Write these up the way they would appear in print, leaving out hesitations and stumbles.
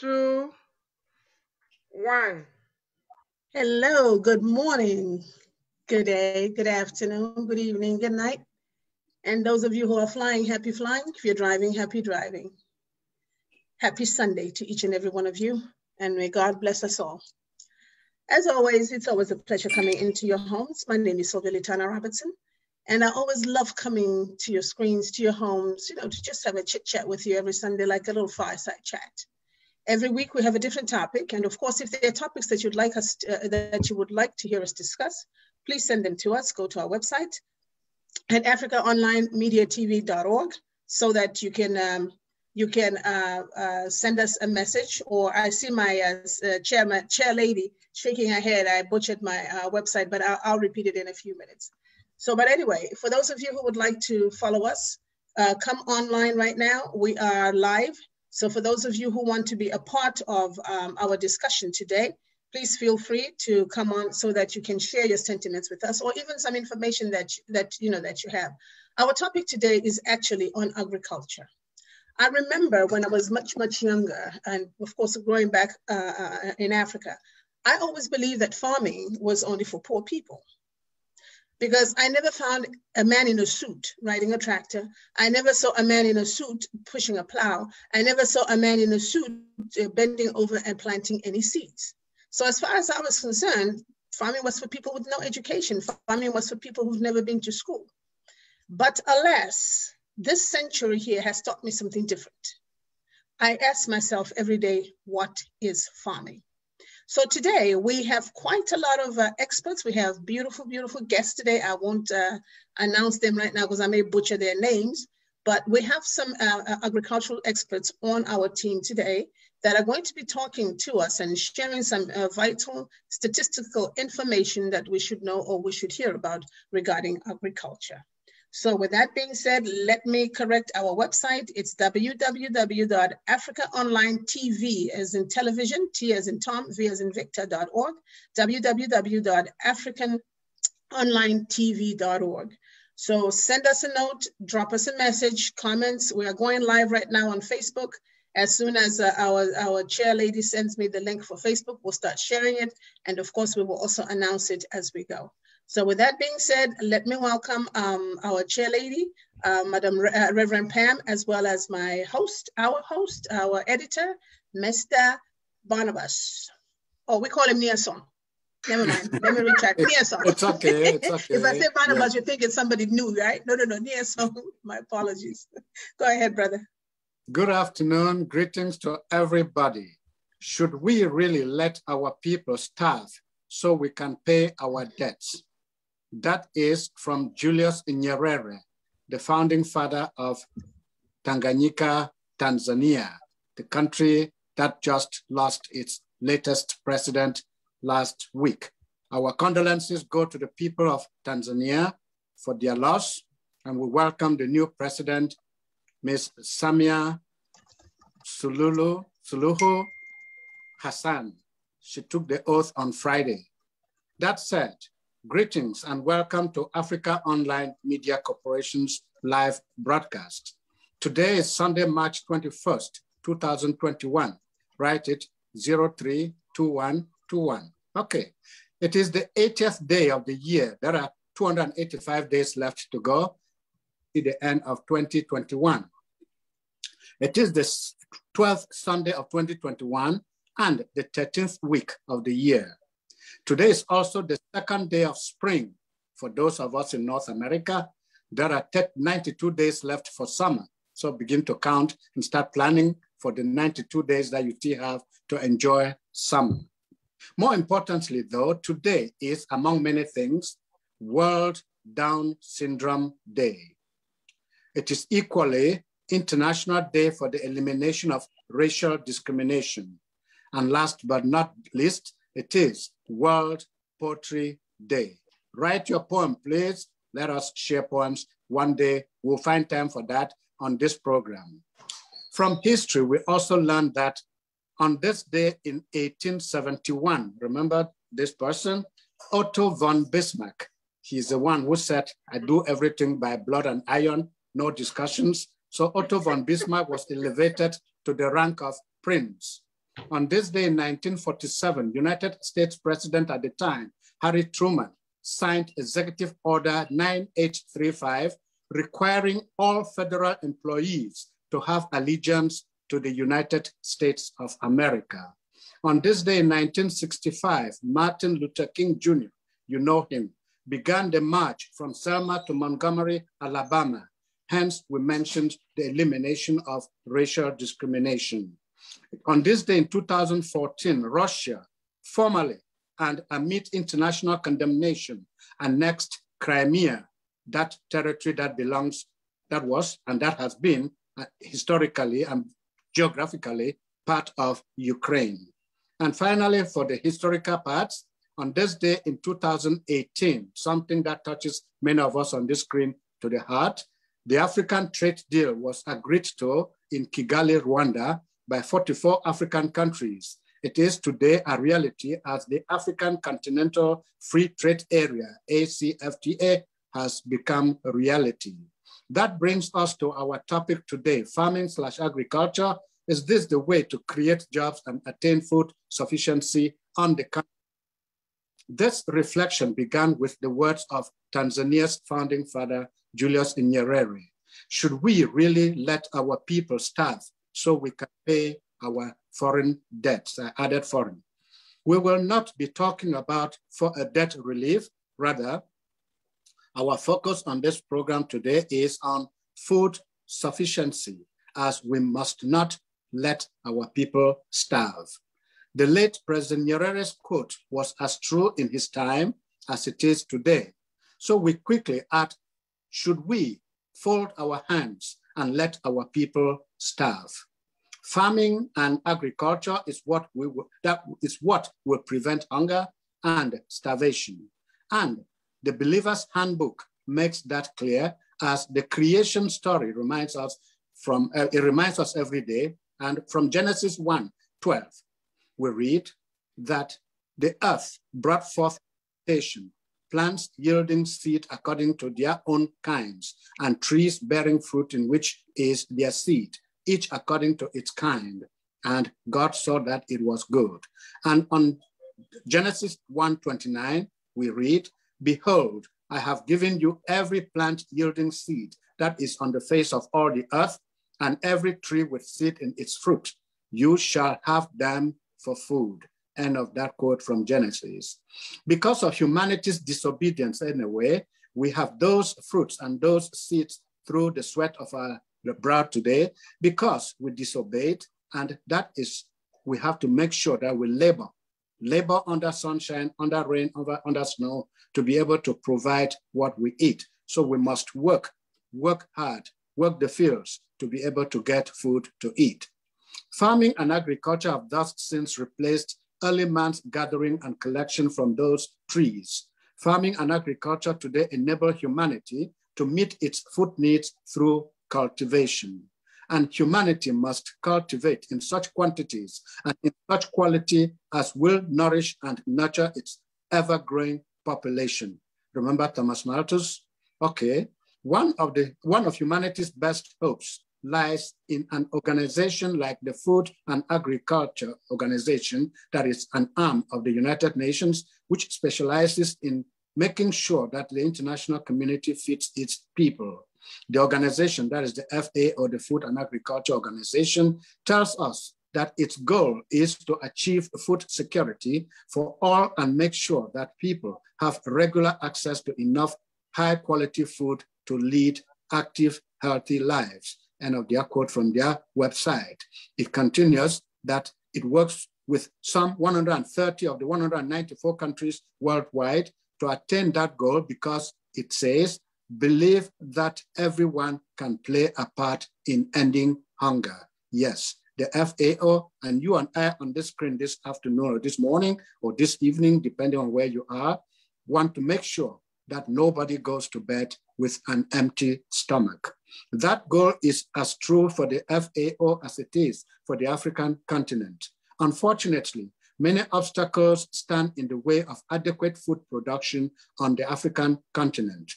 2, 1. Hello, good morning, good day, good afternoon, good evening, good night. And those of you who are flying, happy flying. If you're driving, happy driving. Happy Sunday to each and every one of you, and may God bless us all. As always, it's always a pleasure coming into your homes. My name is Sylvia Litana Robertson, and I always love coming to your screens, to your homes, to just have a chit chat with you every Sunday, like a little fireside chat. Every week we have a different topic, and of course, if there are topics that you'd like us that you would like to hear us discuss, please send them to us. Go to our website at africaonlinemediatv.org so that you can send us a message. Or I see my chair lady shaking her head. I butchered my website, but I'll repeat it in a few minutes. So, but anyway, for those of you who would like to follow us, come online right now. We are live. So for those of you who want to be a part of our discussion today, please feel free to come on so that you can share your sentiments with us, or even some information that you have. Our topic today is actually on agriculture. I remember when I was much younger, and of course growing back in Africa, I always believed that farming was only for poor people, because I never found a man in a suit riding a tractor. I never saw a man in a suit pushing a plow. I never saw a man in a suit bending over and planting any seeds. So as far as I was concerned, farming was for people with no education. Farming was for people who've never been to school. But alas, this century here has taught me something different. I ask myself every day, what is farming? So today we have quite a lot of experts. We have beautiful guests today. I won't announce them right now because I may butcher their names, but we have some agricultural experts on our team today that are going to be talking to us and sharing some vital statistical information that we should know or we should hear about regarding agriculture. So with that being said, let me correct our website. It's www.africaonlinetv as in television, T as in Tom, V as in Victor.org, www.africaonlinetv.org. So send us a note, drop us a message, comments. We are going live right now on Facebook. As soon as our chair lady sends me the link for Facebook, we'll start sharing it. And of course, we will also announce it as we go. So with that being said, let me welcome our chair lady, Madam Reverend Pam, as well as my host, our editor, Mr. Barnabas. Oh, we call him Niason. Never mind, let me retract. Niason. It's okay, it's okay. If I say Barnabas, you think it's somebody new, right? No, Niason, my apologies. Go ahead, brother. Good afternoon, greetings to everybody. Should we really let our people starve so we can pay our debts? That is from Julius Nyerere, the founding father of Tanganyika, Tanzania, the country that just lost its latest president last week. Our condolences go to the people of Tanzania for their loss, and we welcome the new president, Ms. Samia Suluhu Hassan. She took the oath on Friday. That said, greetings and welcome to Africa Online Media Corporation's live broadcast. Today is Sunday, March 21st, 2021. Write it 032121. Okay, it is the 80th day of the year. There are 285 days left to go to the end of 2021. It is the 12th Sunday of 2021 and the 13th week of the year. Today is also the second day of spring. For those of us in North America, there are 92 days left for summer. So begin to count and start planning for the 92 days that you still have to enjoy summer. More importantly though, today is, among many things, World Down Syndrome Day. It is equally International Day for the Elimination of Racial Discrimination. And last but not least, it is World Poetry Day. Write your poem, please. Let us share poems. One day we'll find time for that on this program. From history, we also learned that on this day in 1871, remember this person? Otto von Bismarck. He's the one who said, I do everything by blood and iron, no discussions. So Otto von Bismarck was elevated to the rank of prince. On this day in 1947, United States President at the time, Harry Truman, signed Executive Order 9835, requiring all federal employees to have allegiance to the United States of America. On this day in 1965, Martin Luther King Jr., you know him, began the march from Selma to Montgomery, Alabama. Hence, we mentioned the elimination of racial discrimination. On this day in 2014, Russia formally and amid international condemnation annexed Crimea, that territory that belongs, that was, and that has been historically and geographically part of Ukraine. And finally, for the historical parts, on this day in 2018, something that touches many of us on this screen to the heart, the African trade deal was agreed to in Kigali, Rwanda, by 44 African countries. It is today a reality as the African Continental Free Trade Area, ACFTA, has become a reality. That brings us to our topic today, farming/agriculture. Is this the way to create jobs and attain food sufficiency on the country? This reflection began with the words of Tanzania's founding father, Julius Nyerere. Should we really let our people starve so we can pay our foreign debts? I added foreign. We will not be talking about for a debt relief. Rather, our focus on this program today is on food sufficiency, as we must not let our people starve. The late President Nyerere's quote was as true in his time as it is today. So we quickly add, should we fold our hands and let our people starve? Farming and agriculture is what will prevent hunger and starvation. And the Believer's Handbook makes that clear, as the creation story reminds us every day. And from Genesis 1:12, we read that the earth brought forth vegetation, plants yielding seed according to their own kinds, and trees bearing fruit in which is their seed, each according to its kind. And God saw that it was good. And on Genesis 1:29, we read, behold, I have given you every plant yielding seed that is on the face of all the earth, and every tree with seed in its fruit. You shall have them for food. End of that quote from Genesis. Because of humanity's disobedience anyway, we have those fruits and those seeds through the sweat of our brow today, because we disobeyed, and that is, we have to make sure that we labor under sunshine, under rain, under snow, to be able to provide what we eat. So we must work hard, work the fields to be able to get food to eat. Farming and agriculture have thus since replaced early man's gathering and collection from those trees. Farming and agriculture today enable humanity to meet its food needs through cultivation. And humanity must cultivate in such quantities and in such quality as will nourish and nurture its ever-growing population. Remember Thomas Malthus? Okay, one of humanity's best hopes lies in an organization like the Food and Agriculture Organization, that is an arm of the United Nations, which specializes in making sure that the international community feeds its people. The organization, that is the FAO, the Food and Agriculture Organization, tells us that its goal is to achieve food security for all and make sure that people have regular access to enough high quality food to lead active, healthy lives. End of their quote from their website. It continues that it works with some 130 of the 194 countries worldwide to attain that goal, because it says, believe that everyone can play a part in ending hunger. Yes, the FAO and you and I on this screen this afternoon or this morning or this evening, depending on where you are, want to make sure that nobody goes to bed with an empty stomach. That goal is as true for the FAO as it is for the African continent. Unfortunately, many obstacles stand in the way of adequate food production on the African continent.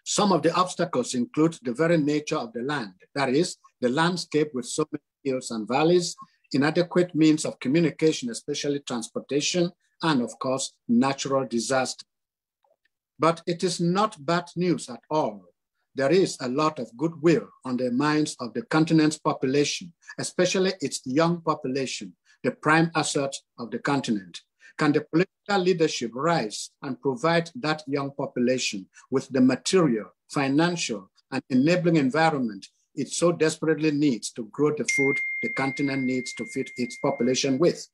Some of the obstacles include the very nature of the land, that is, the landscape with so many hills and valleys. inadequate means of communication, especially transportation, and of course, natural disaster. But it is not bad news at all. There is a lot of goodwill on the minds of the continent's population, especially its young population, the prime asset of the continent. Can the political leadership rise and provide that young population with the material, financial, and enabling environment it so desperately needs to grow the food the continent needs to feed its population with?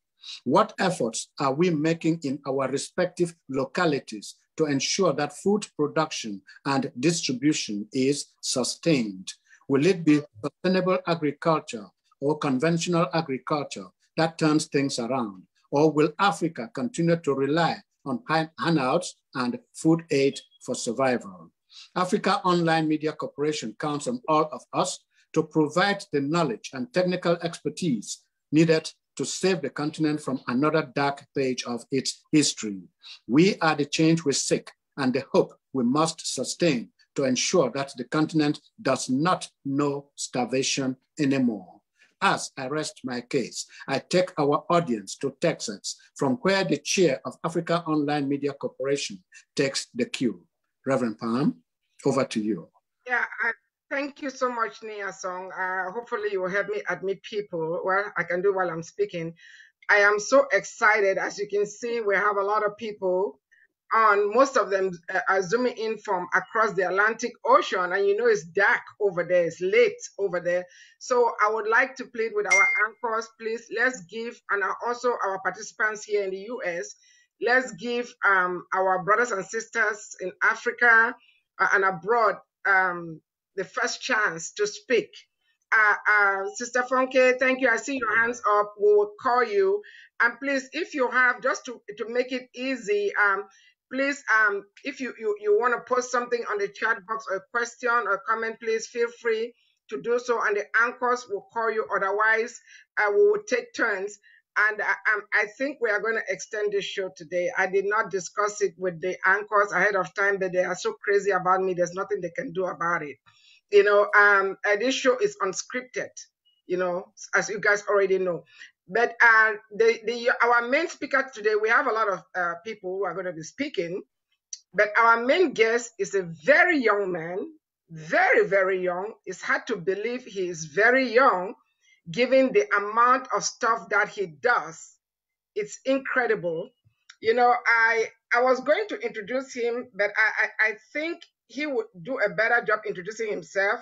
What efforts are we making in our respective localities to ensure that food production and distribution is sustained? Will it be sustainable agriculture or conventional agriculture that turns things around? Or will Africa continue to rely on handouts and food aid for survival? Africa Online Media Corporation counts on all of us to provide the knowledge and technical expertise needed to save the continent from another dark page of its history. We are the change we seek and the hope we must sustain to ensure that the continent does not know starvation anymore. As I rest my case, I take our audience to Texas, from where the chair of Africa Online Media Corporation takes the cue. Reverend Palm, over to you. Yeah, thank you so much, Nia Song. Hopefully you will help me admit people. Well, I can do while I'm speaking. I am so excited. As you can see, we have a lot of people on. Most of them are zooming in from across the Atlantic Ocean, and you know it's dark over there, it's late over there. So I would like to plead with our anchors, please, let's give, and also our participants here in the US, let's give our brothers and sisters in Africa and abroad the first chance to speak. Sister Fonke, thank you. I see your hands up. We will call you. And please, if you have, just to make it easy, please, if you want to post something on the chat box, or a question or comment, please feel free to do so. And the anchors will call you. Otherwise, we will take turns. And I think we are going to extend this show today. I did not discuss it with the anchors ahead of time, but they are so crazy about me. There's nothing they can do about it. You know, this show is unscripted, you know, as you guys already know. But our main speaker today, we have a lot of people who are going to be speaking, but our main guest is a very young man, very, very young. It's hard to believe he is very young, given the amount of stuff that he does. It's incredible. You know, I was going to introduce him, but I think he would do a better job introducing himself.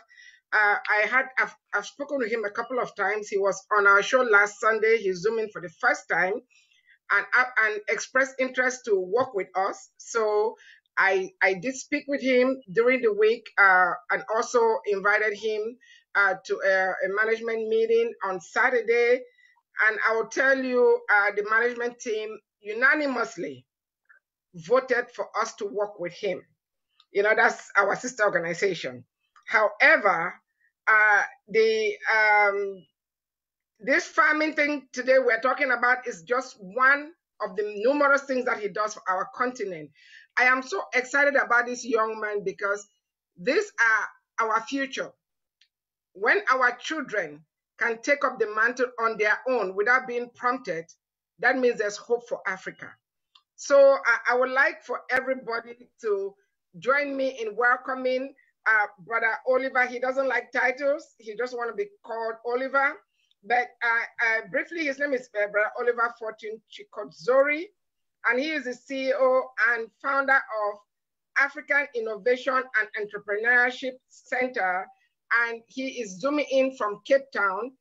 I've spoken to him a couple of times. He was on our show last Sunday. He zoomed in for the first time and expressed interest to work with us. So I did speak with him during the week and also invited him to a management meeting on Saturday. And I will tell you, the management team unanimously voted for us to work with him. You know, that's our sister organization. However, this farming thing today we're talking about is just one of the numerous things that he does for our continent. I am so excited about this young man because these are our future. When our children can take up the mantle on their own without being prompted, that means there's hope for Africa. So I would like for everybody to join me in welcoming Brother Oliver. He doesn't like titles. He just wants to be called Oliver. But briefly, his name is Brother Oliver Fortune Chikodzori, and he is the CEO and founder of African Innovation and Entrepreneurship Center, and he is zooming in from Cape Town.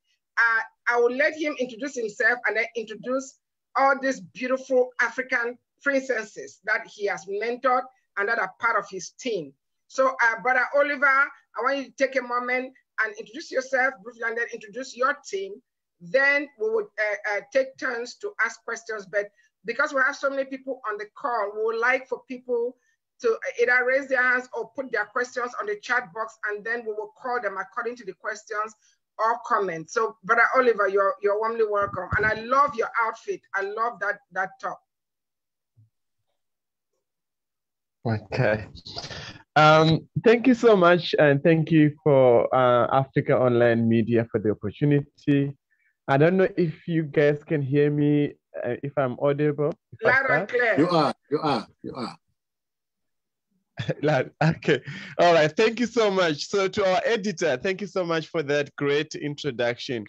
I will let him introduce himself and then introduce all these beautiful African princesses that he has mentored and that are part of his team. So Brother Oliver, I want you to take a moment and introduce yourself briefly and then introduce your team. Then we would take turns to ask questions. But because we have so many people on the call, we would like for people to either raise their hands or put their questions on the chat box, and then we will call them according to the questions or comments. So Brother Oliver, you're warmly welcome. And I love your outfit. I love that top. Okay. Thank you so much, and thank you for Africa Online Media for the opportunity I don't know if you guys can hear me, if I'm audible. Loud and clear. You are. Okay. All right. Thank you so much. So to our editor, thank you so much for that great introduction.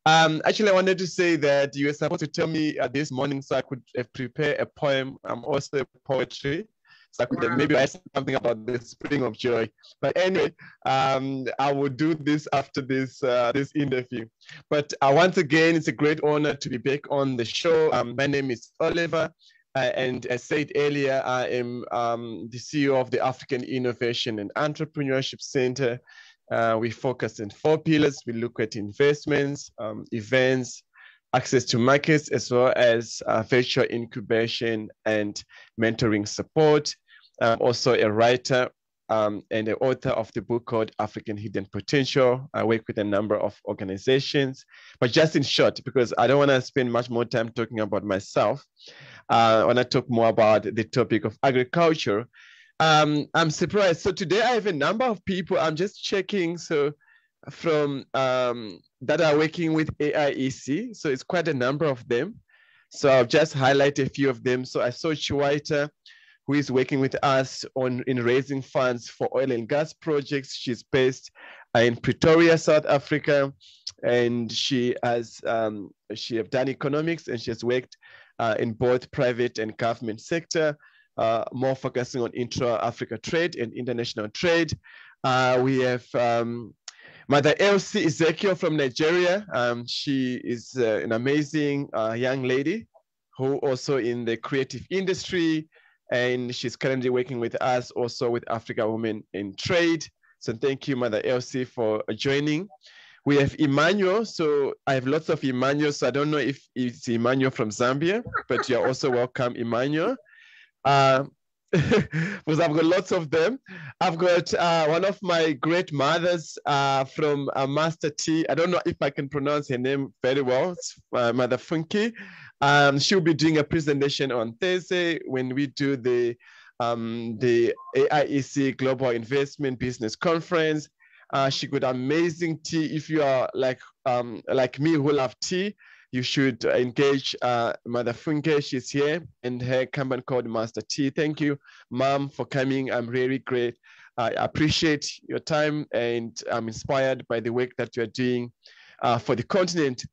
Actually, I wanted to say that you were supposed to tell me this morning so I could prepare a poem. I'm also a poetry. So I could maybe write something about the spring of joy. But anyway, I will do this after this this interview. But once again, it's a great honor to be back on the show. My name is Oliver. And as said earlier, I am the CEO of the African Innovation and Entrepreneurship Center. We focus on 4 pillars. We look at investments, events, access to markets, as well as virtual incubation and mentoring support. I'm also a writer and the author of the book called African Hidden Potential. I work with a number of organizations, but just in short, because I don't want to spend much more time talking about myself, I want to talk more about the topic of agriculture. I'm surprised. So today I have a number of people, I'm just checking, so from that are working with AIEC. So it's quite a number of them. So I'll just highlight a few of them. So I saw Chiwaita, who is working with us in raising funds for oil and gas projects. She's based in Pretoria, South Africa, and she has done economics, and she has worked in both private and government sector, more focusing on intra-Africa trade and international trade. We have Mother Elsie Ezekiel from Nigeria. She is an amazing young lady who also in the creative industry, and she's currently working with us also with Africa Women in Trade. So thank you, Mother Elsie, for joining. We have Emmanuel. So I have lots of Emmanuel. So I don't know if it's Emmanuel from Zambia, but you're also welcome, Emmanuel. Because I've got lots of them. I've got one of my great mothers from Master T. I don't know if I can pronounce her name very well. It's Mother Funky. She'll be doing a presentation on Thursday when we do the AIEC Global Investment Business Conference. She got amazing tea. If you are like me who love tea, you should engage Mother Funke. She's here, and her company called Master T. Thank you, Mom, for coming. I'm really great. I appreciate your time, and I'm inspired by the work that you're doing for the continent.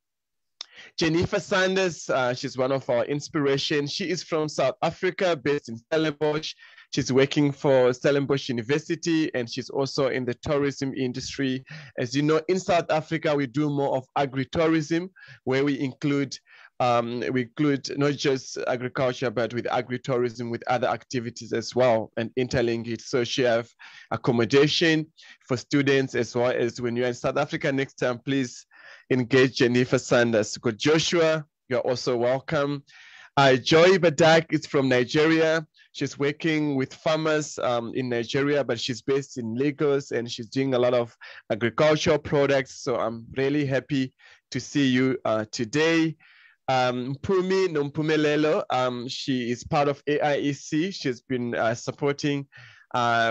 Jennifer Sanders, she's one of our inspirations. She is from South Africa, based in Stellenbosch. She's working for Stellenbosch University, and she's also in the tourism industry. As you know, in South Africa, we do more of agritourism, where we include not just agriculture, but with agritourism, with other activities as well, and interlink it. So she have accommodation for students, as well as when you're in South Africa next time, please engage Jennifer Sanders. Good Joshua, you're also welcome. Joy Badak is from Nigeria. She's working with farmers in Nigeria, but she's based in Lagos, and she's doing a lot of agricultural products. So I'm really happy to see you today. Mpumi Nompumelelo, she is part of AIEC. She's been supporting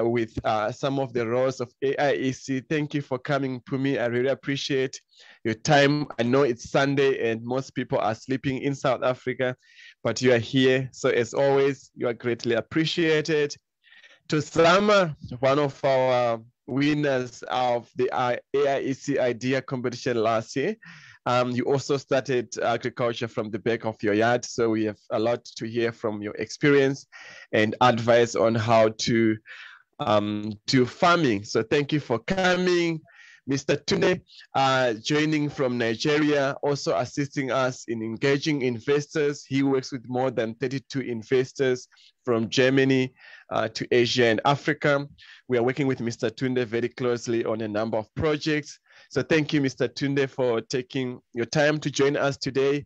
with some of the roles of AIEC. Thank you for coming, Pumi. I really appreciate your time. I know it's Sunday and most people are sleeping in South Africa, but you are here. So as always, you are greatly appreciated. Tosama, one of our winners of the AIEC Idea competition last year. You also started agriculture from the back of your yard. So we have a lot to hear from your experience and advice on how to do farming. So thank you for coming. Mr. Tunde, joining from Nigeria, also assisting us in engaging investors. He works with more than 32 investors from Germany to Asia and Africa. We are working with Mr. Tunde very closely on a number of projects. So thank you, Mr. Tunde, for taking your time to join us today.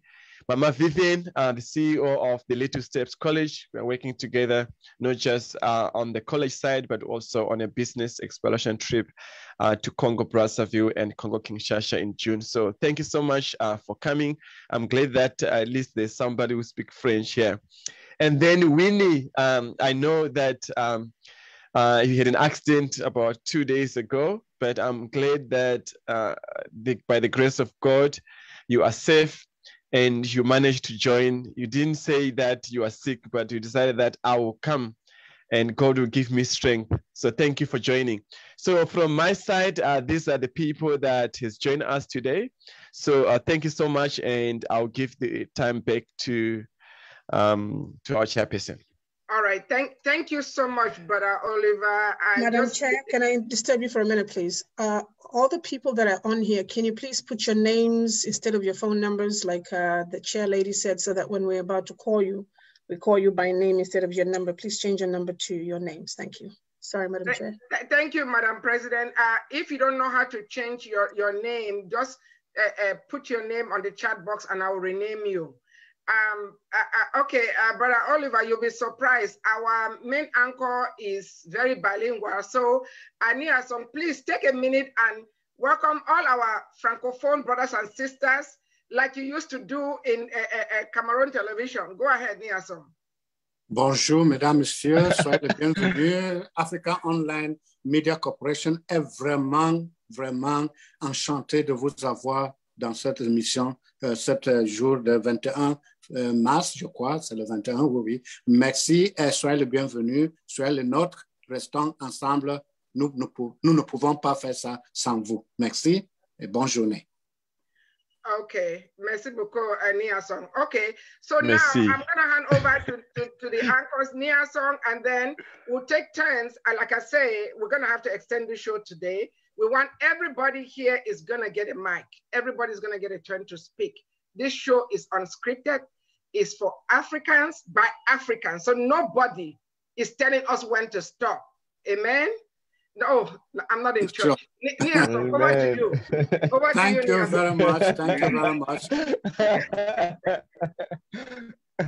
Mama Vivian, the CEO of the Little Steps College. We are working together, not just on the college side, but also on a business exploration trip to Congo Brazzaville and Congo Kinshasa in June. So thank you so much for coming. I'm glad that at least there's somebody who speaks French here. And then Winnie, I know that he had an accident about 2 days ago, but I'm glad that by the grace of God, you are safe and you managed to join. You didn't say that you are sick, but you decided that I will come and God will give me strength. So thank you for joining. So from my side, these are the people that has joined us today. So thank you so much, and I'll give the time back to our chairperson. All right, thank you so much, Brother Oliver. Madam Chair, can I disturb you for a minute, please? All the people that are on here, can you please put your names instead of your phone numbers, like the chair lady said, so that when we're about to call you, we call you by name instead of your number. Please change your number to your names. Thank you. Sorry, Madam Chair. Thank you, Madam President. If you don't know how to change your name, just put your name on the chat box and I will rename you. Okay, Brother Oliver, you'll be surprised. Our main anchor is very bilingual. So, Nia-Asong, please take a minute and welcome all our Francophone brothers and sisters like you used to do in Cameroon television. Go ahead, Nia-Asong. Bonjour, mesdames, messieurs, soyez les bienvenus. Africa Online Media Corporation est vraiment, vraiment enchanté de vous avoir dans cette émission, cet jour de 21 mars, je crois, c'est le 21, oui. Merci et soyez les bienvenus, soyez les nôtres, restons ensemble. Nous ne pouvons pas faire ça sans vous. Merci et bonne journée. Okay, merci beaucoup, Nia-Asong. Okay, so merci. Now I'm going to hand over to the anchors, Nia-Asong, and then we'll take turns. And like I say, we're going to have to extend the show today. We want everybody here is going to get a mic. Everybody's going to get a turn to speak. This show is unscripted. It's for Africans by Africans. So nobody is telling us when to stop. Amen? No, I'm not in church. Nia-Asong, over to you. Thank you very much. Thank you very much.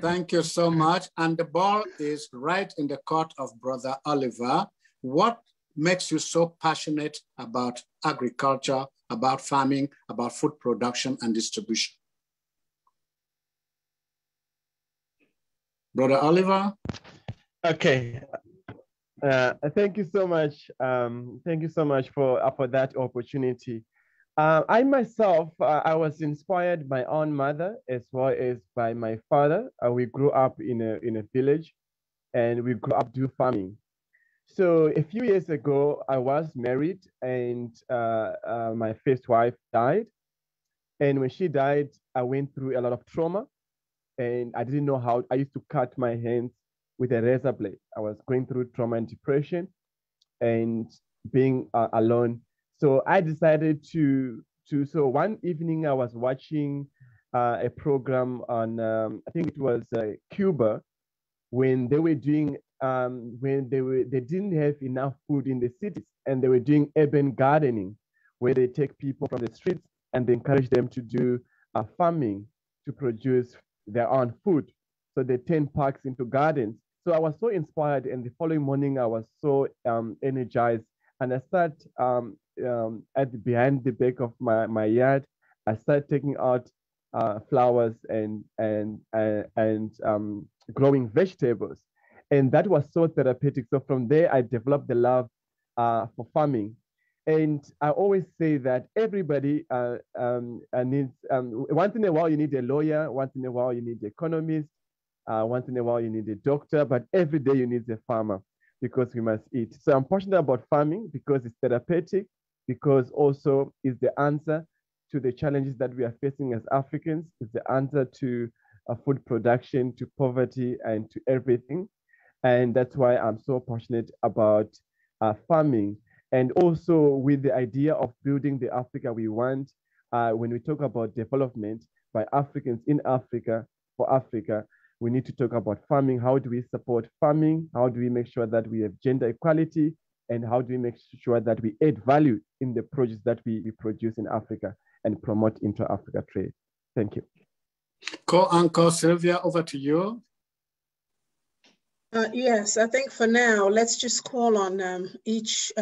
Thank you so much. And the ball is right in the court of Brother Oliver. What makes you so passionate about agriculture, about farming, about food production and distribution? Brother Oliver? Okay. Thank you so much. Thank you so much for that opportunity. I myself, I was inspired by my own mother as well as by my father. We grew up in a village and we grew up doing farming. So a few years ago, I was married and my first wife died. And when she died, I went through a lot of trauma and I didn't know how. I used to cut my hands with a razor blade. I was going through trauma and depression and being alone. So I decided so one evening I was watching a program on, I think it was Cuba, when they were doing, they didn't have enough food in the cities and they were doing urban gardening, where they take people from the streets and they encourage them to do farming to produce their own food. So they turn parks into gardens. So I was so inspired, and the following morning I was so energized, and I started behind the back of my yard. I started taking out flowers and growing vegetables, and that was so therapeutic. So from there I developed the love for farming, and I always say that everybody needs. Once in a while you need a lawyer. Once in a while you need an economist. Once in a while you need a doctor, but every day you need a farmer because we must eat. So I'm passionate about farming because it's therapeutic, because also it's the answer to the challenges that we are facing as Africans. It's the answer to food production, to poverty, and to everything. And that's why I'm so passionate about farming. And also with the idea of building the Africa we want, when we talk about development by Africans in Africa, for Africa, we need to talk about farming. How do we support farming? How do we make sure that we have gender equality? And how do we make sure that we add value in the produce that we produce in Africa and promote intra-Africa trade? Thank you. Co-Uncle Sylvia, over to you. Yes, I think for now, let's just call on each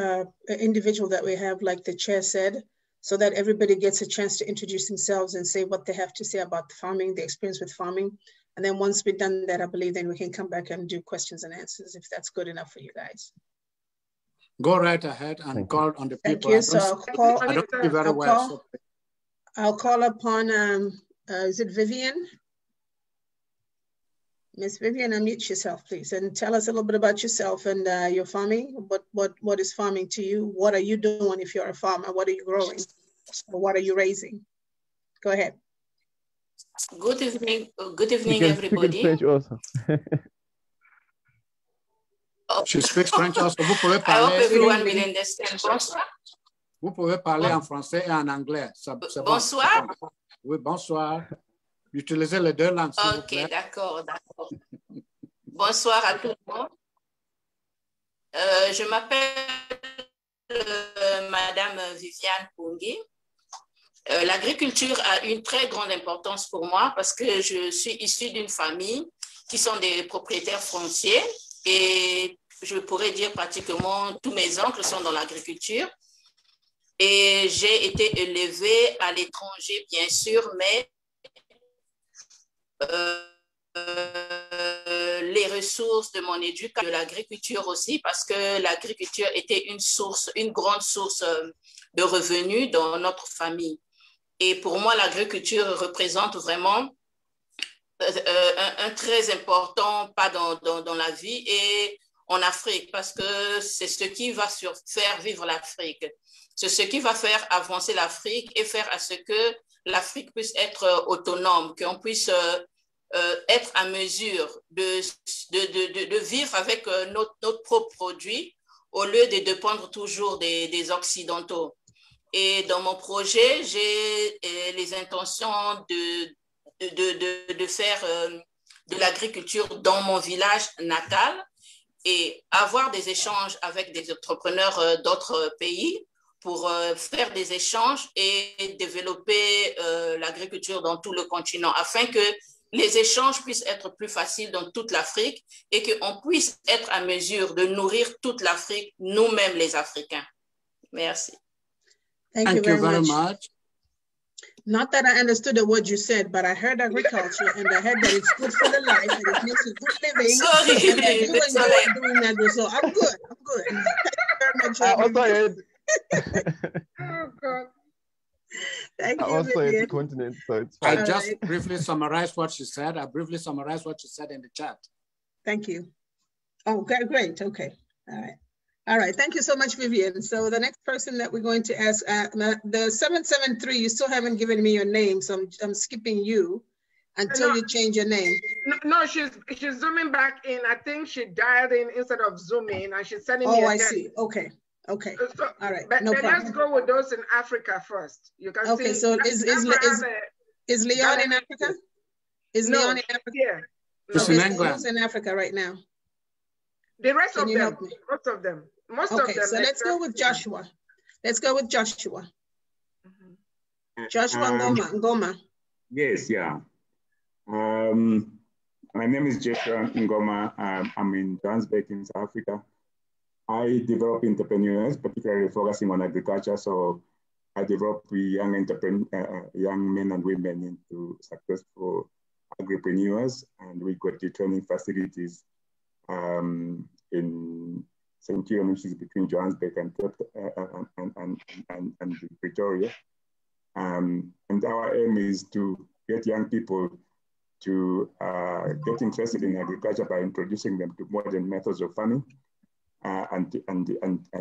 individual that we have, like the chair said, so that everybody gets a chance to introduce themselves and say what they have to say about the farming, the experience with farming. And then once we've done that, I believe then we can come back and do questions and answers, if that's good enough for you guys. Go right ahead and call on the people. Thank you. So I don't see very well. I'll call upon, is it Vivian? Miss Vivian, unmute yourself, please, and tell us a little bit about yourself and your farming. What is farming to you? What are you doing if you're a farmer? What are you growing? Or what are you raising? Go ahead. Good evening, everybody. Speak in French also. She speaks French also. Vous pouvez I hope parler. everyone will understand. Bonsoir. Vous pouvez parler en français et en anglais. Bonsoir. Bon. Oui, bonsoir. Utilisez les deux langues, s'il vous plaît. Ok, d'accord, d'accord. Bonsoir à tout le monde. Je m'appelle Madame Viviane Pungi. L'agriculture a une très grande importance pour moi parce que je suis issue d'une famille qui sont des propriétaires fonciers et je pourrais dire pratiquement tous mes oncles sont dans l'agriculture. Et j'ai été élevée à l'étranger, bien sûr, mais les ressources de mon éducation, de l'agriculture aussi, parce que l'agriculture était une grande source de revenus dans notre famille. Et pour moi, l'agriculture représente vraiment un très important pas dans la vie et en Afrique, parce que c'est ce qui va faire vivre l'Afrique. C'est ce qui va faire avancer l'Afrique et faire à ce que l'Afrique puisse être autonome, qu'on puisse être à mesure de vivre avec notre propre produit au lieu de dépendre toujours des Occidentaux. Et dans mon projet, j'ai les intentions de faire de l'agriculture dans mon village natal et avoir des échanges avec des entrepreneurs d'autres pays pour faire des échanges et développer l'agriculture dans tout le continent afin que les échanges puissent être plus faciles dans toute l'Afrique et qu'on puisse être à mesure de nourrir toute l'Afrique, nous-mêmes les Africains. Merci. Thank you very much. Not that I understood the word you said, but I heard agriculture and I heard that it's good for the life and it makes a good living. Sorry, and I do enjoy doing that. So I'm good. I'm good. Thank you very much. Oh, God. Thank you. Also in the continent, so it's fine. I just briefly summarized what she said. I briefly summarized what she said in the chat. Thank you. Oh, okay, great. Okay. All right. All right. Thank you so much, Vivian. So the next person that we're going to ask, the 773, you still haven't given me your name, so I'm skipping you until you change your name. No, she's zooming back in. I think she dialed in instead of zooming, and she's sending me. Oh, I see. Okay. Okay. So, all right. But no problem. Let's go with those in Africa first. You can okay. See, so is Leon in Africa? Is Leon in Africa? Yeah. No. Who's in Africa right now? The rest of them. Most of them. Most of them. So let's go with Joshua. Let's go with Joshua. Joshua Ngoma. Yes, yeah. My name is Joshua Ngoma. I'm in Johannesburg in South Africa. I develop entrepreneurs, particularly focusing on agriculture. So I develop young men and women into successful agripreneurs, and we got the training facilities in Centurion, which is between Johannesburg and Pretoria. And our aim is to get young people to get interested in agriculture by introducing them to modern methods of farming and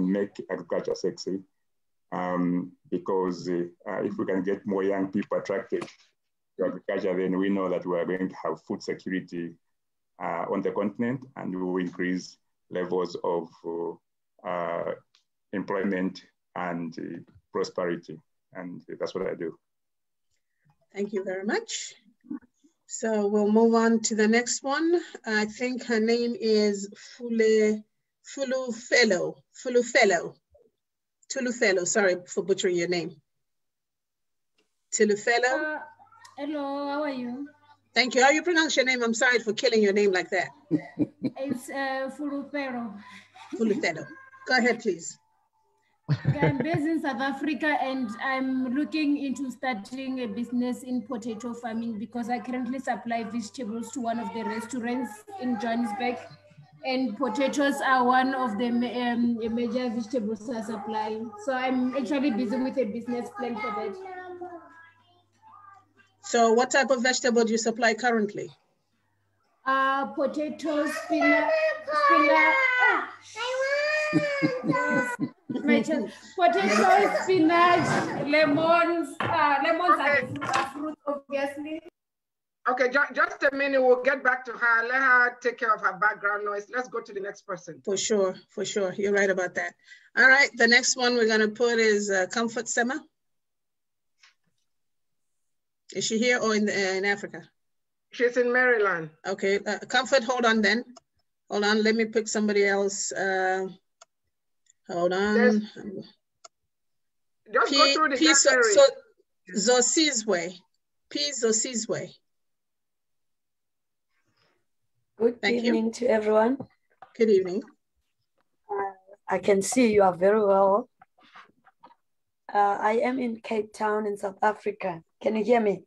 make agriculture sexy. Because if we can get more young people attracted to agriculture, then we know that we are going to have food security on the continent, and we will increase levels of employment and prosperity. And that's what I do. Thank you very much. So we'll move on to the next one. I think her name is Fulufelo. Tulufelo, sorry for butchering your name. Tulufelo. Hello, how are you? Thank you. How you pronounce your name? I'm sorry for killing your name like that. It's Fulufelo. Fulufelo. Go ahead, please. I'm based in South Africa and I'm looking into starting a business in potato farming because I currently supply vegetables to one of the restaurants in Johannesburg. And potatoes are one of the major vegetables I supply. So I'm actually busy with a business plan for that. So what type of vegetable do you supply currently? Potatoes, spinach, potatoes, spinach, lemons. Lemons are the fruit, obviously. Okay, just a minute. We'll get back to her. Let her take care of her background noise. Let's go to the next person. For sure, for sure. You're right about that. All right, the next one we're gonna put is Comfort Sema. Is she here or in Africa? She's in Maryland. Okay, Comfort, hold on then. Hold on, let me pick somebody else. Hold on. Just go through the category. Zosizwe. P. Zosizwe. Good evening to everyone. Good evening. I can see you are very well. I am in Cape Town in South Africa. Can you hear me?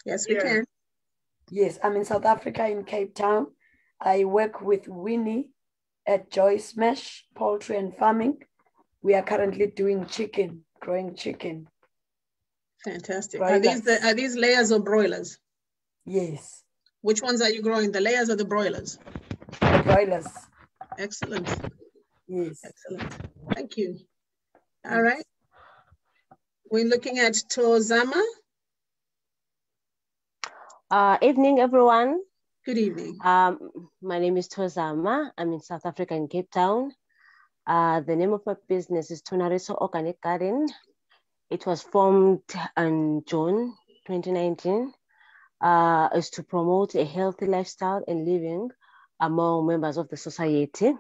Yes, we can. Yes, I'm in South Africa in Cape Town. I work with Winnie at Joyce Mesh Poultry and Farming. We are currently doing chicken, growing chicken. Fantastic. Are these layers or broilers? Yes. Which ones are you growing, the layers or the broilers? The broilers. Excellent. Yes. Excellent. Thank you. All right. We're looking at Tozama. Evening, everyone. Good evening. My name is Tozama. I'm in South Africa in Cape Town. The name of my business is Tonariso Organic Garden. It was formed in June 2019. Is to promote a healthy lifestyle and living among members of the society.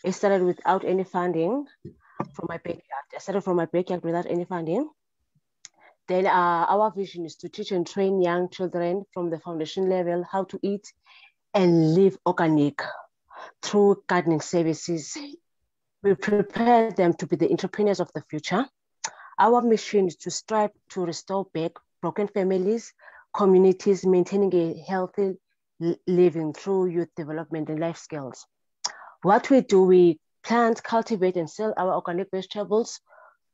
It started without any funding from my backyard. I started from my backyard without any funding. Then our vision is to teach and train young children from the foundation level how to eat and live organic through gardening services. We prepare them to be the entrepreneurs of the future. Our mission is to strive to restore back broken families, communities, maintaining a healthy living through youth development and life skills. What we do, we plant, cultivate, and sell our organic vegetables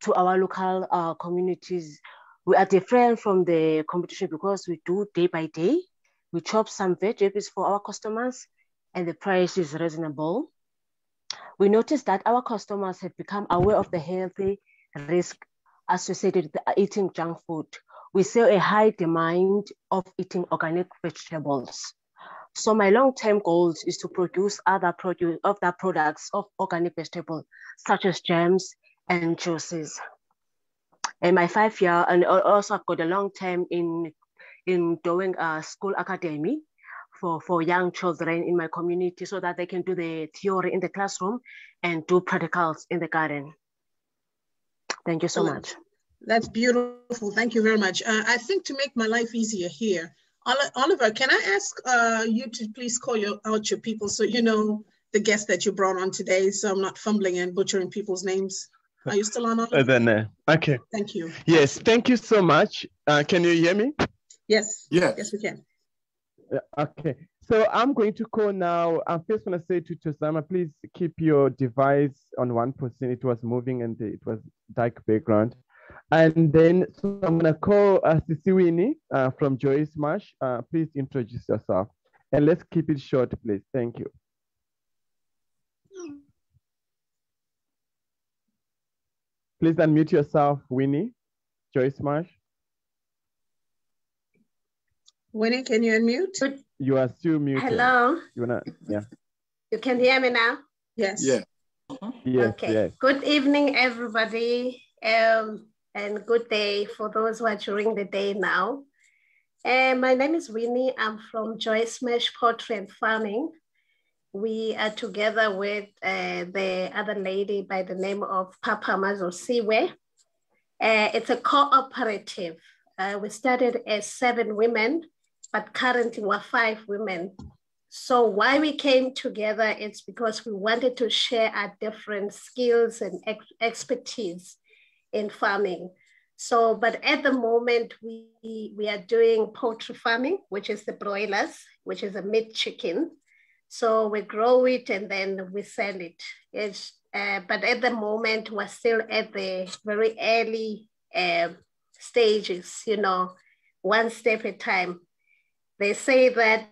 to our local communities. We are different from the competition because we do day by day. We chop some veggies for our customers and the price is reasonable. We noticed that our customers have become aware of the healthy risk associated with eating junk food. We see a high demand of eating organic vegetables. So my long-term goals is to produce other products of organic vegetables, such as jams and juices. And my 5-year, and also I've got a long-term in doing a school academy for young children in my community so that they can do the theory in the classroom and do practicals in the garden. Thank you so much. That's beautiful. Thank you very much. I think to make my life easier here, Oliver, can I ask you to please call out your people so you know the guests that you brought on today, so I'm not fumbling and butchering people's names. Are you still on, Oliver? Okay. Thank you. Yes, thank you so much. Can you hear me? Yes. Yes. Yes, we can. Okay. So I'm going to call now. I'm first going to say to Tozama, please keep your device on 1%. It was moving and it was dark background. And then so I'm going to call Sisiwini from Joyce Marsh. Please introduce yourself. And let's keep it short, please. Thank you. Please unmute yourself, Winnie. Joyce Marsh. Winnie, can you unmute? You are still muted. Hello. You wanna, yeah. You can hear me now? Yes. Yeah. Yes, okay. Yes. Good evening, everybody, and good day for those who are during the day now. My name is Winnie. I'm from Joyce Mesh Poultry and Farming. We are together with the other lady by the name of Papa Mazosiwe. It's a cooperative. We started as 7 women, but currently we're 5 women. So why we came together, it's because we wanted to share our different skills and expertise in farming. So, but at the moment we are doing poultry farming, which is the broilers, which is a meat chicken. So we grow it and then we sell it. But at the moment we're still at the very early stages, you know, one step at a time. They say that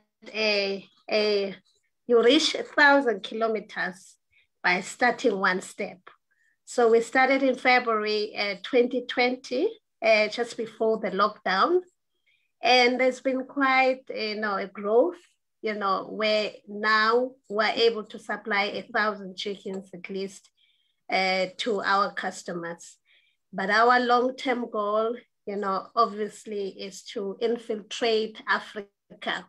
you reach 1,000 kilometers by starting one step. So we started in February 2020, just before the lockdown. And there's been quite, a growth, where now we're able to supply 1,000 chickens at least to our customers. But our long-term goal, obviously is to infiltrate Africa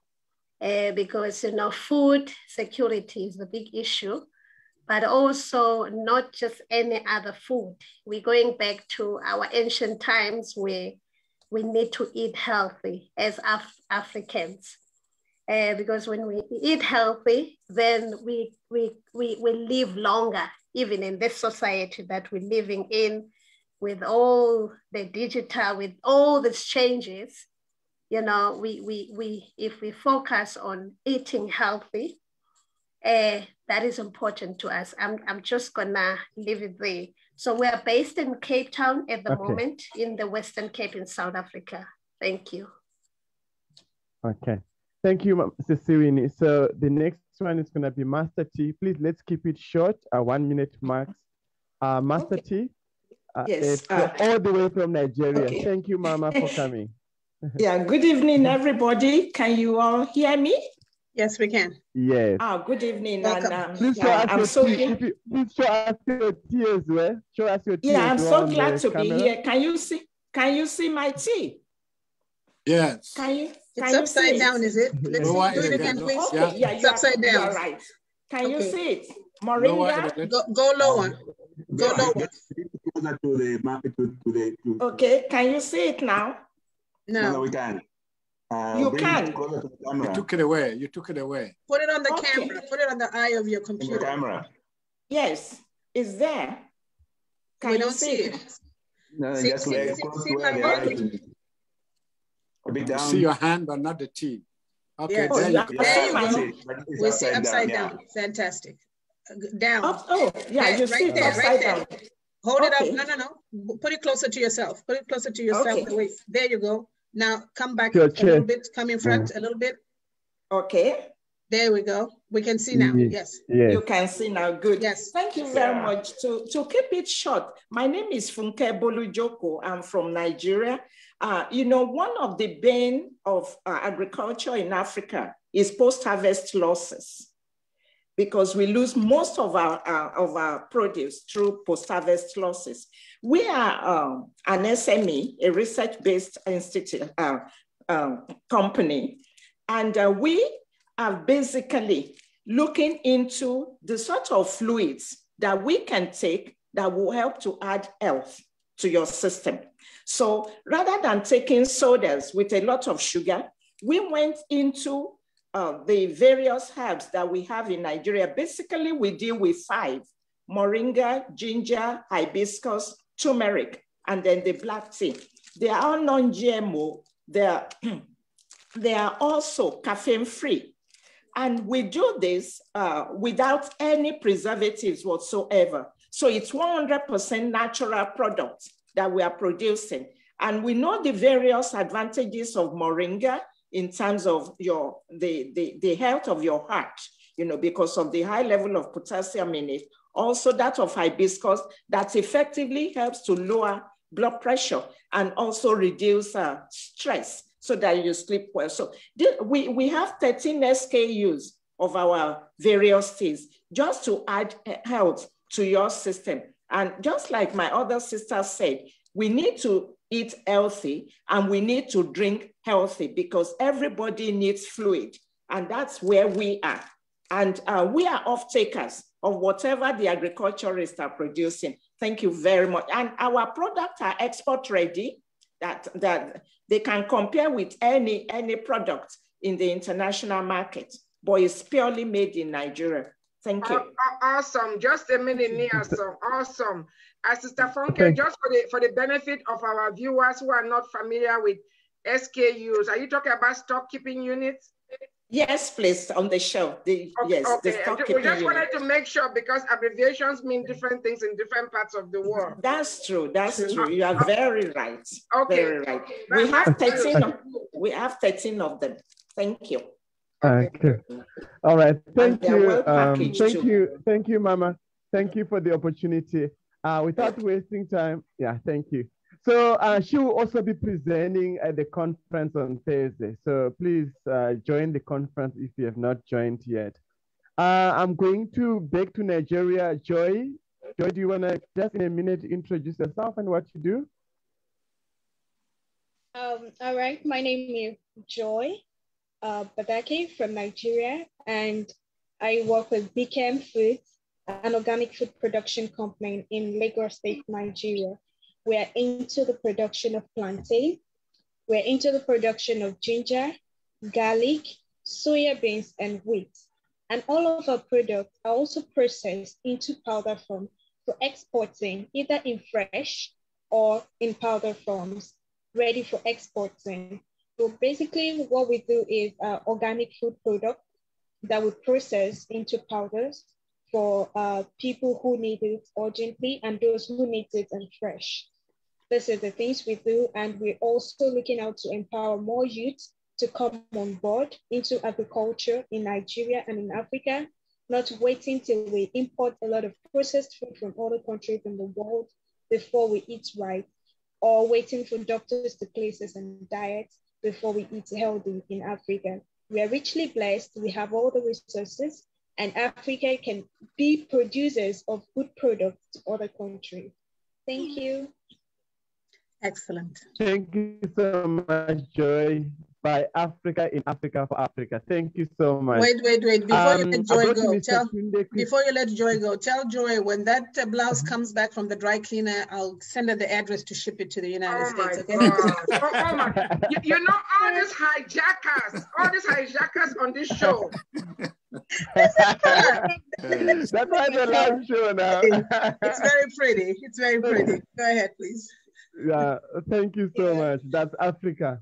because, food security is a big issue, but also not just any other food. We're going back to our ancient times where we need to eat healthy as Africans. Because when we eat healthy, then we live longer, even in this society that we're living in, with all the digital, with all these changes. If we focus on eating healthy, that is important to us. I'm just gonna leave it there. So we are based in Cape Town at the moment, in the Western Cape in South Africa. Thank you. Okay. Thank you, Cecilia. So the next one is going to be Master T. Please, let's keep it short, 1 minute max. Master T, yes, all the way from Nigeria. Okay. Thank you, Mama, for coming. Yeah, good evening, everybody. Can you all hear me? Yes, we can. Yes. Good evening. Welcome. And, please show us I'm so please show us your tea as well. Show us your tea. Yeah, I'm so glad to camera. be here. Can you see my tea? Yes. It's upside down, is it? Let's do it again, please. Okay, yeah, it's upside down. You're right. Can you see it? Moringa? Go lower. Go lower. Okay, can you see it now? No, we can. You can. You took it away. You took it away. Put it on the camera. Put it on the eye of your computer. Camera. Yes, it's there. Can we you don't see it? No, See just my hand? A bit down. You see your hand, but not the teeth. Okay, Yes. there you go. There you go. We see upside down. Fantastic. Down. You see it upside down. Hold it up. No. Put it closer to yourself. Put it closer to yourself. Okay. There you go. Now come back Your a chair. little bit. Come in front a little bit. Okay. There we go. We can see now. Yes. You can see now. Good. Yes. Thank you very much. To keep it short, my name is Funke Bolujoko. I'm from Nigeria. One of the bane of agriculture in Africa is post-harvest losses, because we lose most of our produce through post-harvest losses. We are an SME, a research-based institute company, and we are basically looking into the sort of fluids that we can take that will help to add health to your system. So rather than taking sodas with a lot of sugar, we went into the various herbs that we have in Nigeria. Basically, we deal with 5: moringa, ginger, hibiscus, turmeric, and then the black tea. They are all non-GMO. They are also caffeine-free. And we do this without any preservatives whatsoever. So it's 100% natural products that we are producing. And we know the various advantages of moringa in terms of the health of your heart, because of the high level of potassium in it. Also that of hibiscus that effectively helps to lower blood pressure and also reduce stress so that you sleep well. So we have 13 SKUs of our various teas just to add health to your system. And just like my other sister said, we need to eat healthy and we need to drink healthy, because everybody needs fluid, and that's where we are. And we are off-takers of whatever the agriculturists are producing. Thank you very much. And our products are export ready, that they can compare with any product in the international market, but it's purely made in Nigeria. Thank you. Awesome. Just a minute, Nia. Awesome. Sister Funke, just for the benefit of our viewers who are not familiar with SKUs, are you talking about stock keeping units? Yes, please, on the shelf. Yes, okay. the stock We keeping just unit. wanted to make sure because abbreviations mean different things in different parts of the world. That's true. That's true. You are very right. Okay. Very right. We have 13 of them. Thank you. Okay. All right. Thank you. Well Thank you, Mama. Thank you for the opportunity. Without wasting time, yeah, thank you. So she will also be presenting at the conference on Thursday. So please join the conference if you have not joined yet. I'm going to back to Nigeria. Joy, do you want to just in a minute introduce yourself and what you do? All right, my name is Joy Badake from Nigeria, and I work with BKM Foods, an organic food production company in Lagos State, Nigeria. We are into the production of plantain. We're into the production of ginger, garlic, soya beans, and wheat. And all of our products are also processed into powder form for exporting, either in fresh or in powder forms, ready for exporting. So basically what we do is organic food products that we process into powders for people who need it urgently and those who need it in fresh. This is the things we do, and we're also looking out to empower more youth to come on board into agriculture in Nigeria and in Africa, not waiting till we import a lot of processed food from other countries in the world before we eat right, or waiting for doctors to place us on diets before we eat healthy in Africa. We are richly blessed, we have all the resources, and Africa can be producers of good products to other countries. Thank you. Excellent. Thank you so much, Joy. By Africa, in Africa, for Africa. Thank you so much. Wait. Before you let Joy go, before you let Joy go, tell Joy when that blouse comes back from the dry cleaner, I'll send her the address to ship it to the United States. Okay? Oh my! You know all these hijackers on this show. That's why the live show now. It's very pretty. It's very pretty. Go ahead, please. Yeah, thank you so much. That's Africa.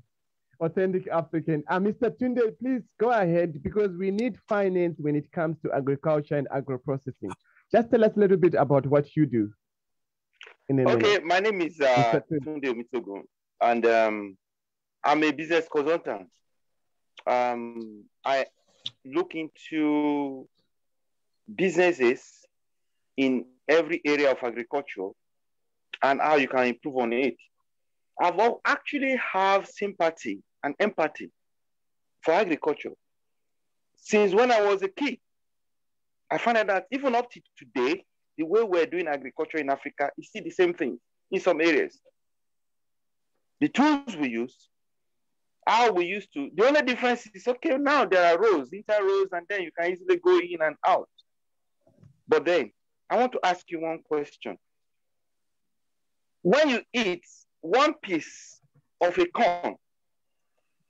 Authentic African. Mr. Tunde, please go ahead because we need finance when it comes to agriculture and agro-processing. Just tell us a little bit about what you do. Okay, my name is Tunde Mitogo, and I'm a business consultant. I look into businesses in every area of agriculture and how you can improve on it. I've actually have sympathy and empathy for agriculture. Since when I was a kid, I found out that even up to today, the way we're doing agriculture in Africa is still the same thing in some areas. The tools we use, how we used to, the only difference is, okay, now there are rows, inter-rows, and then you can easily go in and out. But then, I want to ask you one question. When you eat one piece of a corn,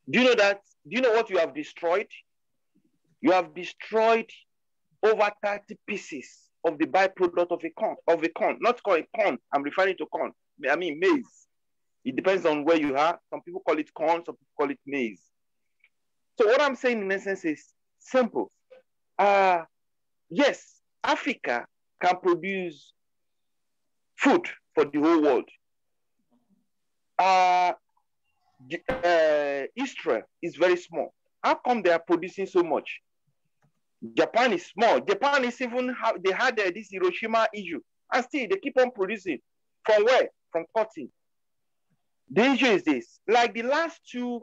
do you know what you have destroyed? You have destroyed over 30 pieces of the byproduct of a corn, not corn, I'm referring to corn, I mean maize. It depends on where you are. Some people call it corn, some people call it maize. So what I'm saying in essence is simple. Yes, Africa can produce food for the whole world. Israel is very small. How come they are producing so much? Japan is small. Japan is even, they had this Hiroshima issue, and still they keep on producing. From where? From cotton. The issue is this, like the last two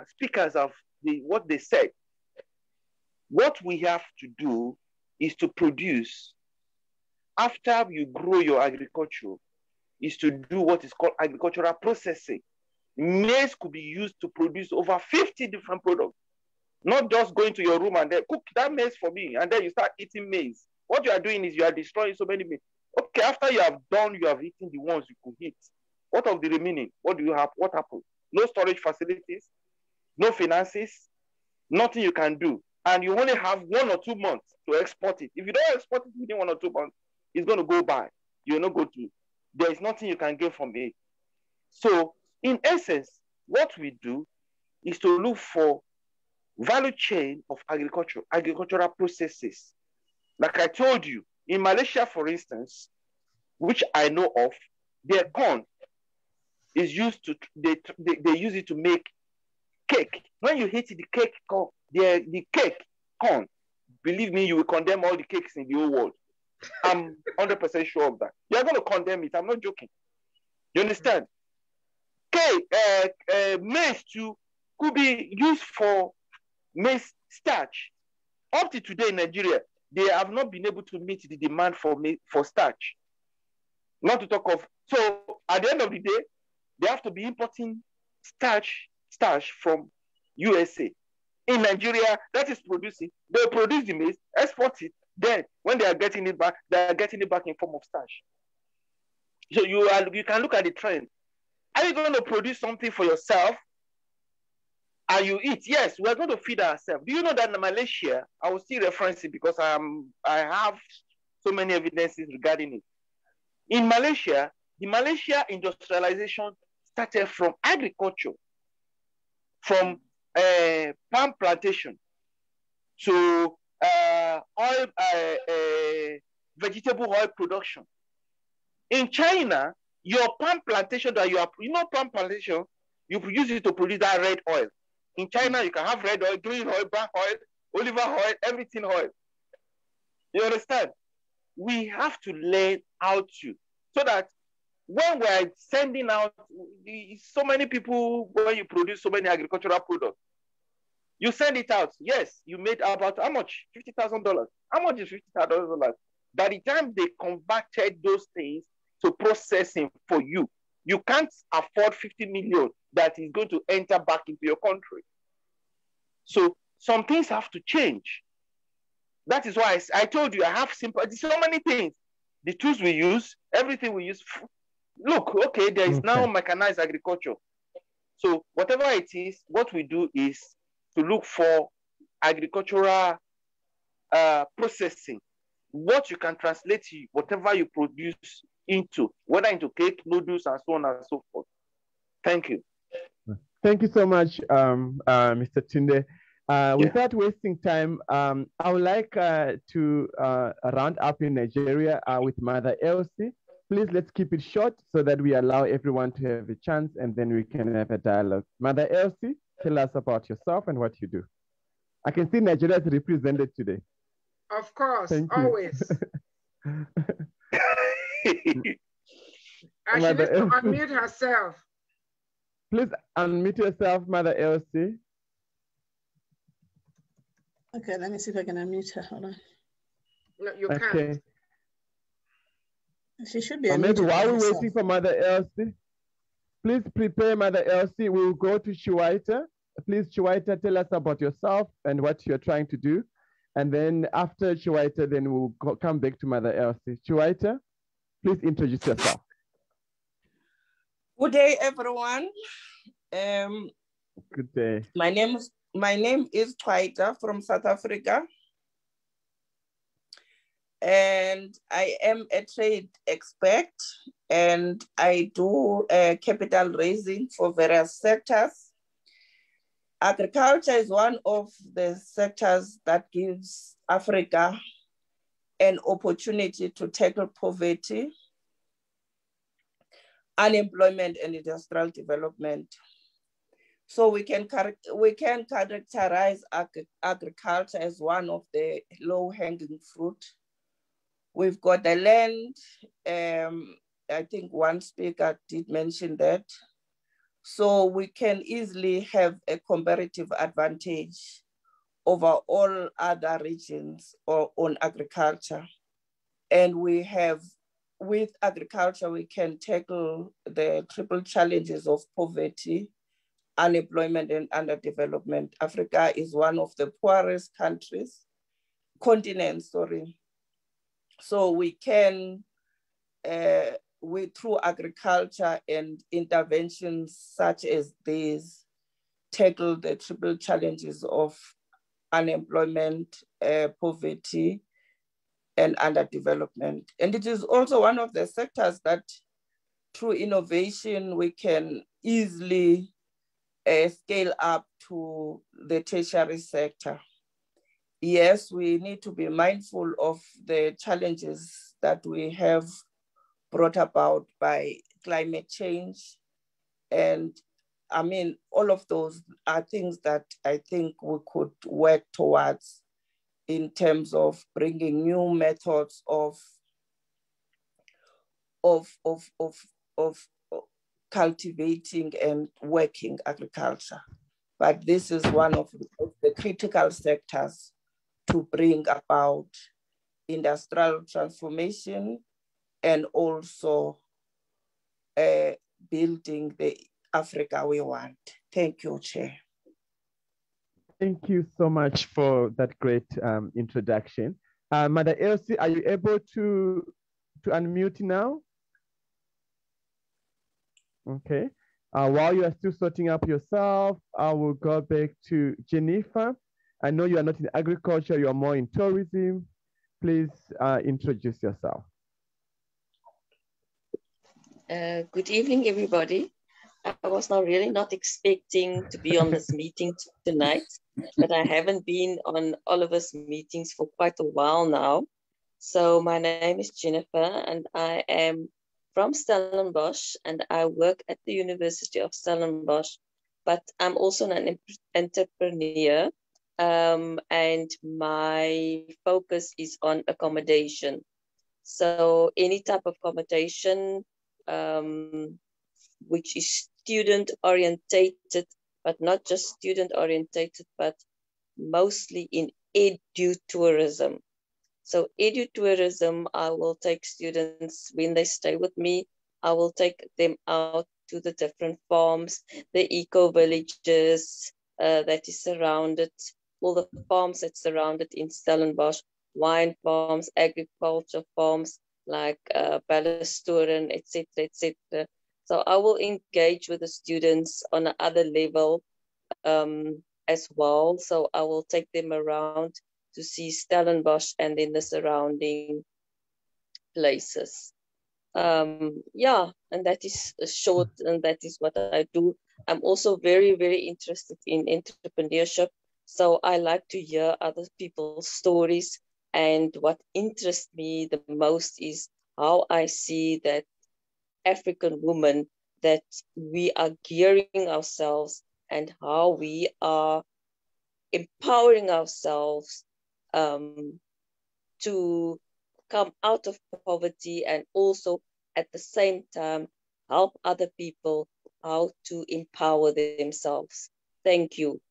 speakers of what they said, what we have to do is to produce, after you grow your agriculture, is to do what is called agricultural processing. Maize could be used to produce over 50 different products. Not just going to your room and then cook that maize for me, and then you start eating maize. What you are doing is you are destroying so many maize. Okay, after you have done, you have eaten the ones you could eat. What of the remaining? What do you have? What happened? No storage facilities, no finances, nothing you can do. And you only have 1 or 2 months to export it. If you don't export it within 1 or 2 months, it's going to go by. You're not going to. There is nothing you can get from it. So, in essence, what we do is to look for value chain of agricultural processes. Like I told you, in Malaysia, for instance, which I know of, their corn is used to, they use it to make cake. When you hit the cake corn, the cake corn, believe me, you will condemn all the cakes in the whole world. I'm 100% sure of that. You're going to condemn it. I'm not joking. You understand? Maize too could be used for maize starch. Up to today in Nigeria, they have not been able to meet the demand for starch. Not to talk of, so at the end of the day, they have to be importing starch from USA. In Nigeria, that is producing. They produce the maize, export it. Then, when they are getting it back, they are getting it back in form of starch. So you can look at the trend. Are you going to produce something for yourself and you eat? Yes, we are going to feed ourselves. Do you know that in Malaysia, I will still reference it because I have so many evidences regarding it. In Malaysia, the Malaysia industrialization started from agriculture, from palm plantation to vegetable oil production. In China, your palm plantation that palm plantation, you use it to produce that red oil. In China, you can have red oil, green oil, black oil, olive oil, everything oil. You understand? We have to learn how to, so that when we're sending out so many people, when you produce so many agricultural products, you send it out. Yes, you made about how much? $50,000. How much is $50,000? By the time they converted those things to processing for you, you can't afford 50 million that is going to enter back into your country. So some things have to change. That is why I told you I have sympathy. So many things. The tools we use, everything we use. Look, okay, there is now mechanized agriculture. So whatever it is, what we do is to look for agricultural processing. What you can translate to whatever you produce into, whether into cake, noodles, and so on and so forth. Thank you. Thank you so much, Mr. Tunde. Without wasting time, I would like to round up in Nigeria with Mother Elsie. Please, let's keep it short so that we allow everyone to have a chance and then we can have a dialogue. Mother Elsie, tell us about yourself and what you do. I can see Nigeria is represented today. Of course, always. She needs to unmute herself. Please unmute yourself, Mother Elsie. Okay, let me see if I can unmute her. Hold on. No, you can't. She should be unmuted. Maybe while we're waiting for Mother Elsie, please prepare Mother Elsie. We'll go to Shuwaita. Please, Shuwaita, tell us about yourself and what you're trying to do. And then after Shuwaita, then we'll come back to Mother Elsie. Shuwaita, please introduce yourself. Good day, everyone. Good day. My name is Twaita from South Africa. And I am a trade expert and I do capital raising for various sectors. Agriculture is one of the sectors that gives Africa an opportunity to tackle poverty, unemployment, and industrial development. So we can characterize agriculture as one of the low-hanging fruit. We've got the land. I think one speaker did mention that. So we can easily have a comparative advantage over all other regions or on agriculture. And we have, with agriculture, we can tackle the triple challenges of poverty, unemployment, and underdevelopment. Africa is one of the poorest continents. So we can, through agriculture and interventions such as these, tackle the triple challenges of unemployment, poverty, and underdevelopment. And it is also one of the sectors that through innovation, we can easily scale up to the tertiary sector. Yes, we need to be mindful of the challenges that we have brought about by climate change. And I mean, all of those are things that I think we could work towards in terms of bringing new methods of cultivating and working agriculture. But this is one of the critical sectors to bring about industrial transformation and also building the Africa we want. Thank you, Chair. Thank you so much for that great introduction. Mother Elsie, are you able to unmute now? Okay. While you are still sorting up yourself, I will go back to Jennifer. I know you are not in agriculture, you are more in tourism. Please introduce yourself. Good evening, everybody. I was really not expecting to be on this meeting tonight, but I haven't been on Oliver's meetings for quite a while now. So my name is Jennifer and I am from Stellenbosch and I work at the University of Stellenbosch, but I'm also an entrepreneur and my focus is on accommodation. So any type of accommodation which is student orientated, but not just student orientated, but mostly in edu-tourism. So edu-tourism, I will take students when they stay with me, I will take them out to the different farms, the eco-villages that is surrounded, all the farms that surrounded in Stellenbosch, wine farms, agriculture farms, like Ballestoren, etc., etc. So I will engage with the students on another level as well. So I will take them around to see Stellenbosch and then the surrounding places. Yeah, and that is short, and that is what I do. I'm also very, very interested in entrepreneurship. So I like to hear other people's stories. And what interests me the most is how I see that African women, that we are gearing ourselves and how we are empowering ourselves to come out of poverty and also at the same time help other people how to empower themselves. Thank you.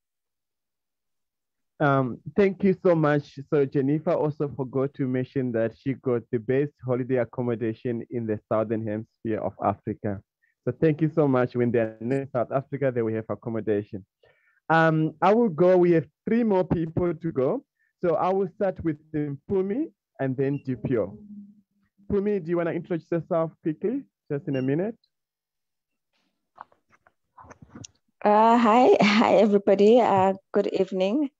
Thank you so much. So Jennifer also forgot to mention that she got the best holiday accommodation in the Southern Hemisphere of Africa. So thank you so much. When they're in South Africa, they will have accommodation. I will go, we have 3 more people to go. So I will start with Pumi and then Dipio. Pumi, do you want to introduce yourself quickly, just in a minute? Hi everybody. Good evening.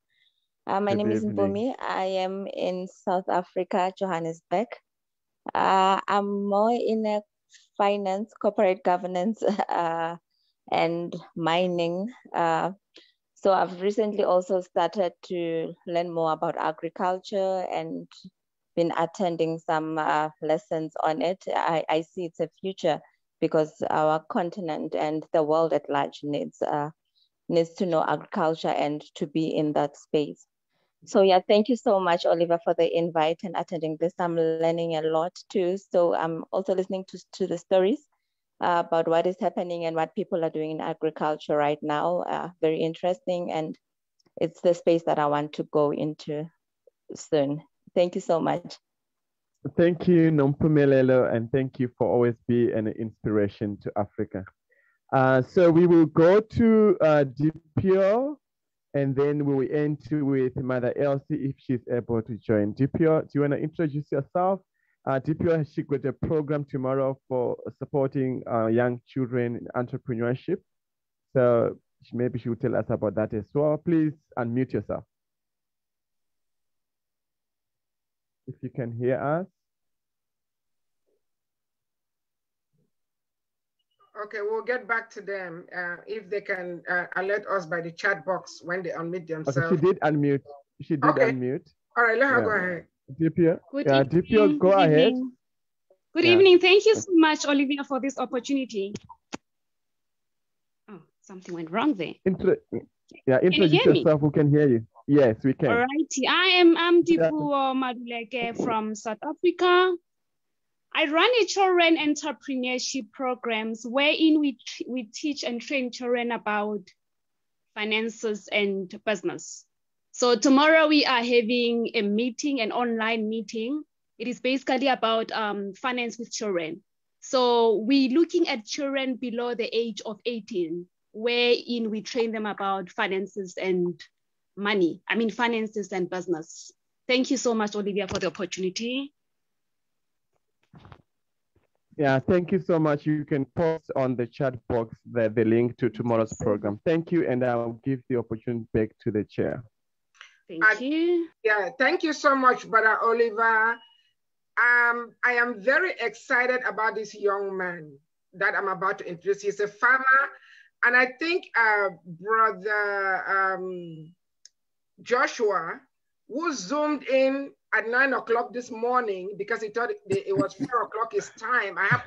My name is Mpumi. I am in South Africa, Johannesburg. I'm more in a finance, corporate governance, and mining. So I've recently also started to learn more about agriculture and been attending some lessons on it. I see it's a future because our continent and the world at large needs to know agriculture and to be in that space. So yeah, thank you so much, Oliver, for the invite and attending this. I'm learning a lot too. So I'm also listening to the stories about what is happening and what people are doing in agriculture right now. Very interesting, and it's the space that I want to go into soon. Thank you so much. Thank you, Nompumelelo, and thank you for always being an inspiration to Africa. So we will go to Dipio, and then we will end with Mother Elsie if she's able to join. Dipio, do you want to introduce yourself? Dipio, she got a program tomorrow for supporting young children in entrepreneurship. So maybe she will tell us about that as well. Please unmute yourself. If you can hear us. Okay, we'll get back to them if they can alert us by the chat box when they unmute themselves. Okay, she did unmute. She did unmute. All right, let her go ahead. Dipia, Dipia, go ahead. Good evening. Thank you so much, Olivia, for this opportunity. Oh, something went wrong there. Introduce yourself. We can hear you. Yes, we can. All right. I'm Dipuo Nkemleke from South Africa. I run a children entrepreneurship programs wherein we teach and train children about finances and business. So tomorrow we are having a meeting, an online meeting. It is basically about finance with children. So we're looking at children below the age of 18, wherein we train them about finances and money. I mean, finances and business. Thank you so much, Olivia, for the opportunity. Yeah, thank you so much. You can post on the chat box the link to tomorrow's program. Thank you, and I'll give the opportunity back to the chair. Thank you. Yeah, thank you so much, Brother Oliver. I am very excited about this young man that I'm about to introduce. He's a farmer, and I think Brother Joshua, who zoomed in at 9 o'clock this morning because he thought it was 4 o'clock his time. I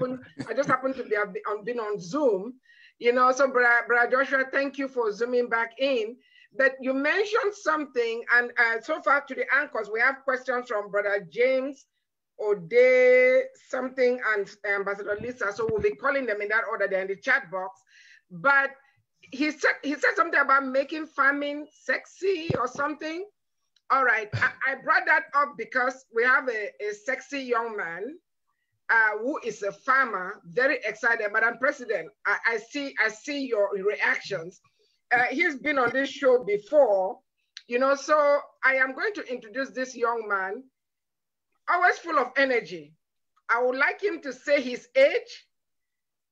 just happened to be on Zoom, you know. So, Brother Joshua, thank you for zooming back in. But you mentioned something, and so far to the anchors, we have questions from Brother James, Ode, something, and Ambassador Lisa. So we'll be calling them in that order there in the chat box. But he said something about making farming sexy or something. All right, I brought that up because we have a sexy young man who is a farmer, very excited. Madam President, I see your reactions. He's been on this show before, you know, so I am going to introduce this young man, always full of energy. I would like him to say his age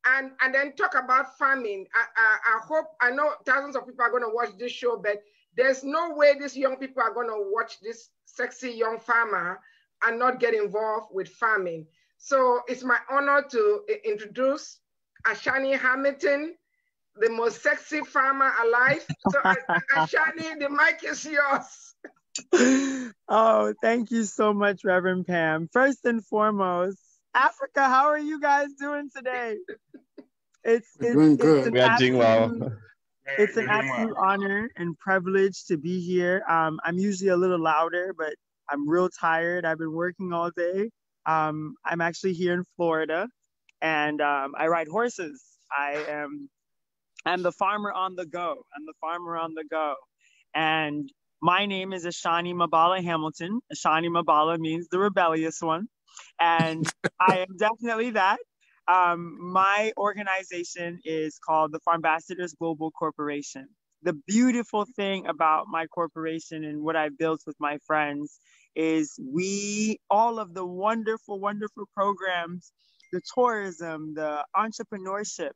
and then talk about farming. I know thousands of people are going to watch this show, but there's no way these young people are going to watch this sexy young farmer and not get involved with farming. So it's my honor to introduce Ashani Hamilton, the most sexy farmer alive. So Ashani, the mic is yours. Oh, thank you so much, Reverend Pam. First and foremost, Africa, how are you guys doing today? It's doing good. We are doing well. It's an absolute honor and privilege to be here. I'm usually a little louder, but I'm real tired. I've been working all day. I'm actually here in Florida, and I ride horses. I'm the farmer on the go. I'm the farmer on the go. And my name is Ashani Mabala Hamilton. Ashani Mabala means the rebellious one. And I am definitely that. My organization is called the Farmbassadors Global Corporation. The beautiful thing about my corporation and what I built with my friends is all of the wonderful, wonderful programs, the tourism, the entrepreneurship,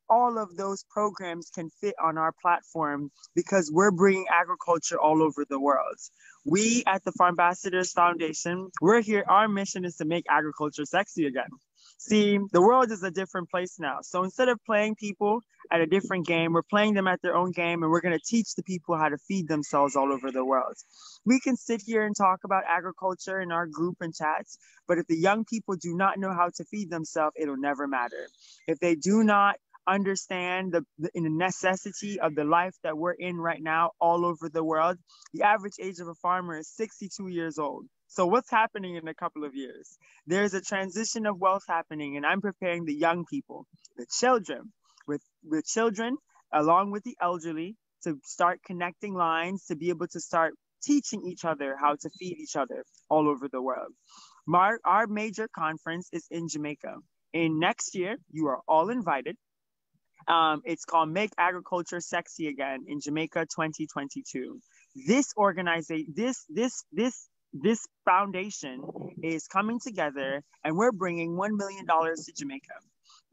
all of those programs can fit on our platform because we're bringing agriculture all over the world. We at the Farmbassadors Foundation, we're here. Our mission is to make agriculture sexy again. See, the world is a different place now. So instead of playing people at a different game, we're playing them at their own game, and we're going to teach the people how to feed themselves all over the world. We can sit here and talk about agriculture in our group and chats, but if the young people do not know how to feed themselves, it'll never matter. If they do not understand the necessity of the life that we're in right now all over the world, the average age of a farmer is 62 years old. So what's happening in a couple of years? There's a transition of wealth happening, and I'm preparing the young people, the children, with children along with the elderly to start connecting lines, to be able to start teaching each other how to feed each other all over the world. Our major conference is in Jamaica. In next year, you are all invited. It's called Make Agriculture Sexy Again in Jamaica 2022. This organization, this foundation is coming together, and we're bringing $1 million to Jamaica.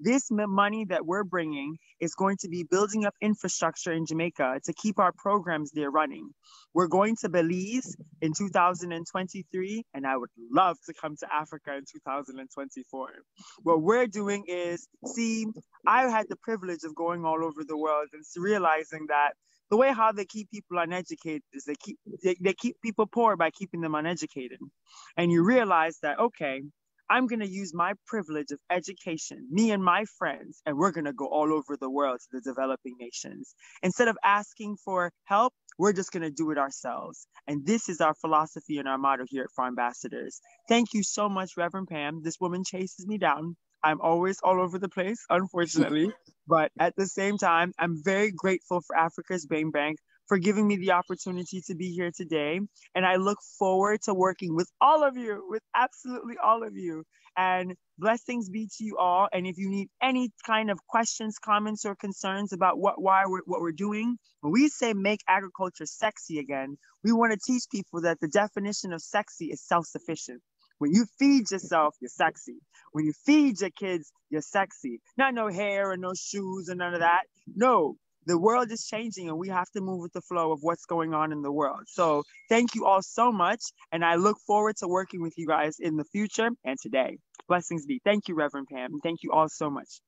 This money that we're bringing is going to be building up infrastructure in Jamaica to keep our programs there running. We're going to Belize in 2023, and I would love to come to Africa in 2024. What we're doing is, see, I had the privilege of going all over the world and realizing that the way how they keep people uneducated is they keep people poor by keeping them uneducated. And you realize that, okay, I'm going to use my privilege of education, me and my friends, and we're going to go all over the world to the developing nations. Instead of asking for help, we're just going to do it ourselves. And this is our philosophy and our motto here at Farm Ambassadors. Thank you so much, Reverend Pam. This woman chases me down. I'm always all over the place, unfortunately. But at the same time, I'm very grateful for Africa's Brain Bank for giving me the opportunity to be here today. And I look forward to working with all of you, with absolutely all of you. And blessings be to you all. And if you need any kind of questions, comments, or concerns about what we're doing, when we say make agriculture sexy again, we want to teach people that the definition of sexy is self-sufficient. When you feed yourself, you're sexy. When you feed your kids, you're sexy. Not no hair and no shoes and none of that. No. The world is changing and we have to move with the flow of what's going on in the world. So thank you all so much. And I look forward to working with you guys in the future and today. Blessings be. Thank you, Reverend Pam. And thank you all so much.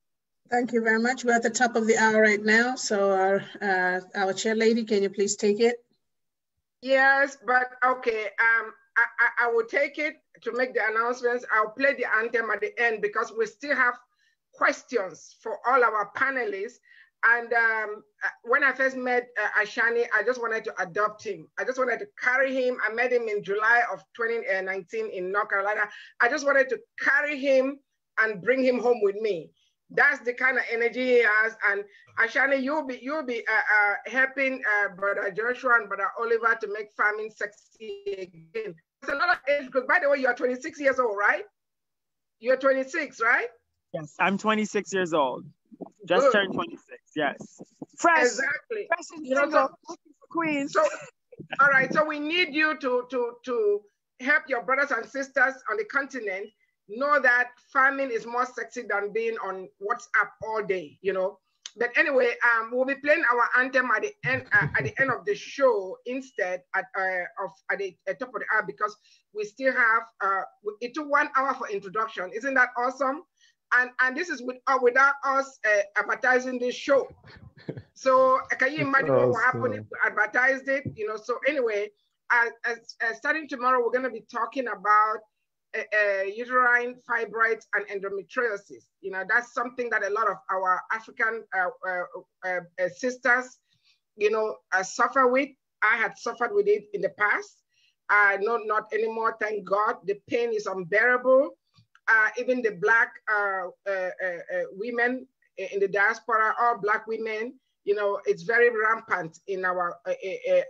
Thank you very much. We're at the top of the hour right now. So our chair lady, can you please take it? Yes, but okay. I will take it to make the announcements. I'll play the anthem at the end because we still have questions for all our panelists. And when I first met Ashani, I just wanted to adopt him. I just wanted to carry him. I met him in July of 2019 in North Carolina. I just wanted to carry him and bring him home with me. That's the kind of energy he has. And Ashani, you'll be helping Brother Joshua and Brother Oliver to make farming sexy again. It's another age, because by the way, you are 26 years old, right? You're 26, right? Yes, I'm 26 years old. Just turned 26, yes. Fresh. Exactly. Fresh and single. Queen. So, all right. So we need you to help your brothers and sisters on the continent know that farming is more sexy than being on WhatsApp all day, you know. But anyway, we'll be playing our anthem at the end of the show instead at the top of the hour, because we still have it took 1 hour for introduction. Isn't that awesome? And this is without us advertising this show. So can you imagine what will happen if we advertised it? You know. So anyway, starting tomorrow, we're going to be talking about uterine fibroids and endometriosis. You know, that's something that a lot of our African sisters, you know, suffer with. I had suffered with it in the past. No, not anymore, thank God. The pain is unbearable. Even the Black women in the diaspora, all Black women, you know, it's very rampant in our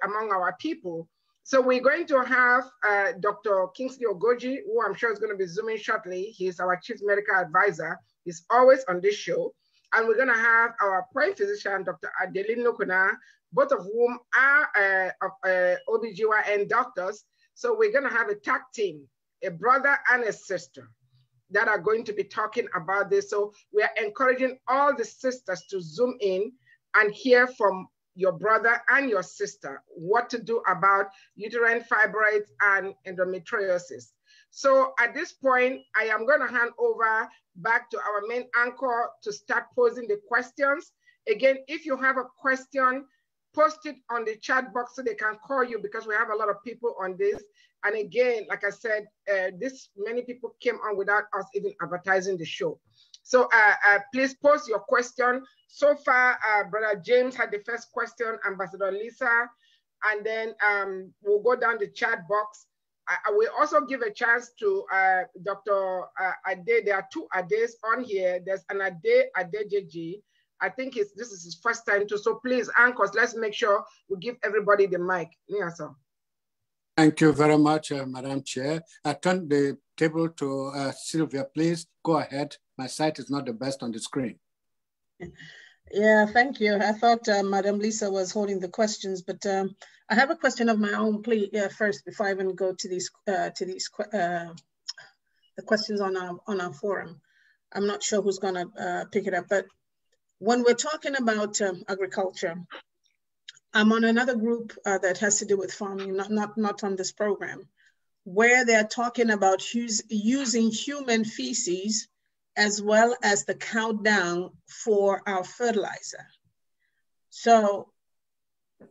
among our people. So we're going to have Dr. Kingsley Ogoji, who I'm sure is going to be zooming shortly. He's our chief medical advisor. He's always on this show. And we're going to have our point physician, Dr. Adeline Nukuna, both of whom are OBGYN doctors. So we're going to have a tag team, a brother and a sister, that are going to be talking about this. So we are encouraging all the sisters to zoom in and hear from your brother and your sister what to do about uterine fibroids and endometriosis. So at this point, I am going to hand over back to our main anchor to start posing the questions. Again, if you have a question, post it on the chat box so they can call you, because we have a lot of people on this. And again, like I said, many people came on without us even advertising the show. So please post your question. So far, Brother James had the first question, Ambassador Lisa, and then we'll go down the chat box. I will also give a chance to Dr. Ade. There are 2 Ades on here. There's an Ade Adejeji. I think this is his first time too. So please, anchors, let's make sure we give everybody the mic. Niaso. Thank you very much, Madam Chair. I turn the table to Sylvia, please. Go ahead. My sight is not the best on the screen. Yeah, thank you. I thought Madam Lisa was holding the questions, but I have a question of my own, please, first, before I even go to the questions on our forum. I'm not sure who's gonna pick it up, but when we're talking about agriculture, I'm on another group that has to do with farming, not on this program, where they're talking about using human feces as well as the cow dung for our fertilizer. So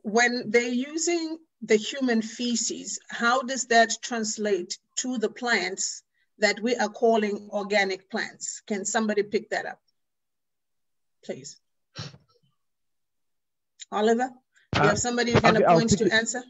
when they're using the human feces, how does that translate to the plants that we are calling organic plants? Can somebody pick that up, please? Oliver, you have somebody you can appoint to answer?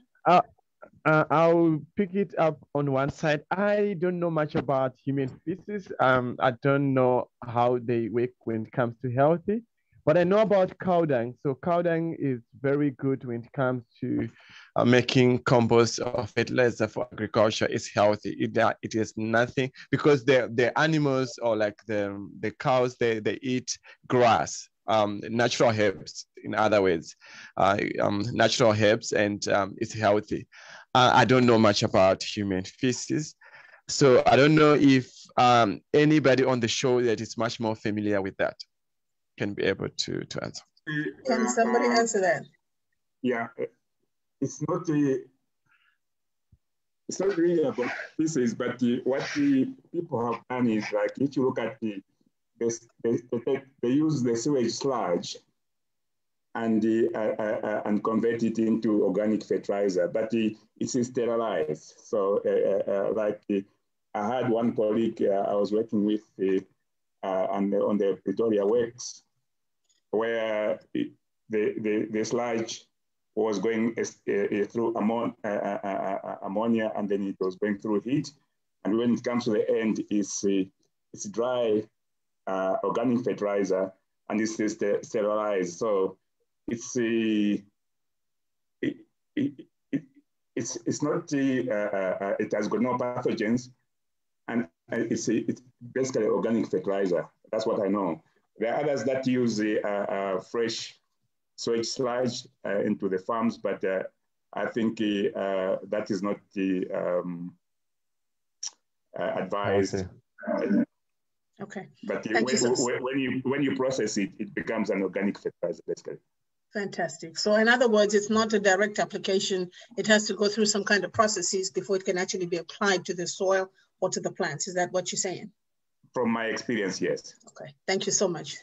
I'll pick it up on one side. I don't know much about human feces. I don't know how they work when it comes to healthy, but I know about cow dung. So cow dung is very good when it comes to making compost or fertilizer for agriculture. It's healthy. It is nothing, because the animals, or like the cows, they eat grass. Natural herbs, in other words, natural herbs, and it's healthy. I don't know much about human feces, so I don't know if anybody on the show that is much more familiar with that can be able to answer. Can somebody answer that? Yeah, it's not really about feces, but what the people have done is, like, if you look at they use the sewage sludge and convert it into organic fertilizer, but it's sterilized. So I had one colleague I was working with on the Pretoria Works, where the sludge was going through ammonia, and then it was going through heat. And when it comes to the end, it's dry organic fertilizer, and it's sterilized. So it's not it has got no pathogens, and it's basically organic fertilizer. That's what I know. There are others that use fresh sewage sludge into the farms, but I think that is not advised. Okay. But when you process it, it becomes an organic fertilizer, basically. Fantastic. So in other words, it's not a direct application. It has to go through some kind of processes before it can actually be applied to the soil or to the plants. Is that what you're saying? From my experience, yes. Okay. Thank you so much.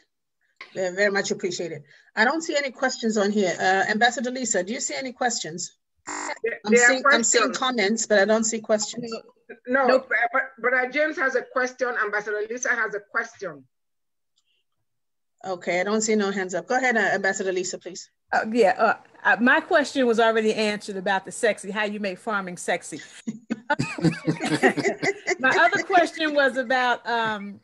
Very, very much appreciated. I don't see any questions on here. Ambassador Lisa, do you see any questions? I'm seeing comments, but I don't see questions. No, but James has a question. Ambassador Lisa has a question. Okay, I don't see no hands up. Go ahead, Ambassador Lisa, please. My question was already answered about the sexy, how you make farming sexy. My other question was about, going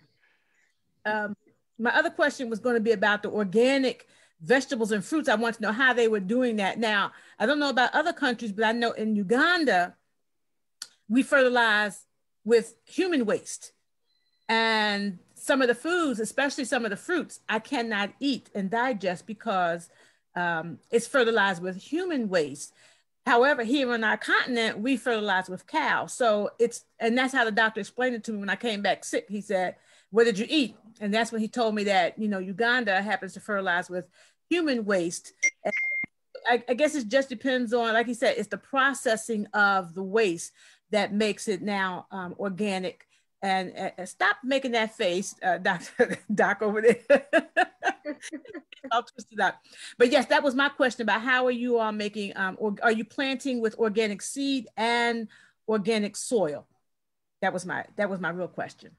to be about the organic vegetables and fruits. I want to know how they were doing that. Now, I don't know about other countries, but I know in Uganda, we fertilize with human waste. And some of the foods, especially some of the fruits, I cannot eat and digest because it's fertilized with human waste. However, here on our continent, we fertilize with cows. So and that's how the doctor explained it to me when I came back sick. He said, "What did you eat?" And that's when he told me that, Uganda happens to fertilize with human waste. And I guess it just depends on, like he said, it's the processing of the waste that makes it now organic. And stop making that face, Doc over there. I'll twist it up. But yes, that was my question about how are you all making, or are you planting with organic seed and organic soil? That was my real question.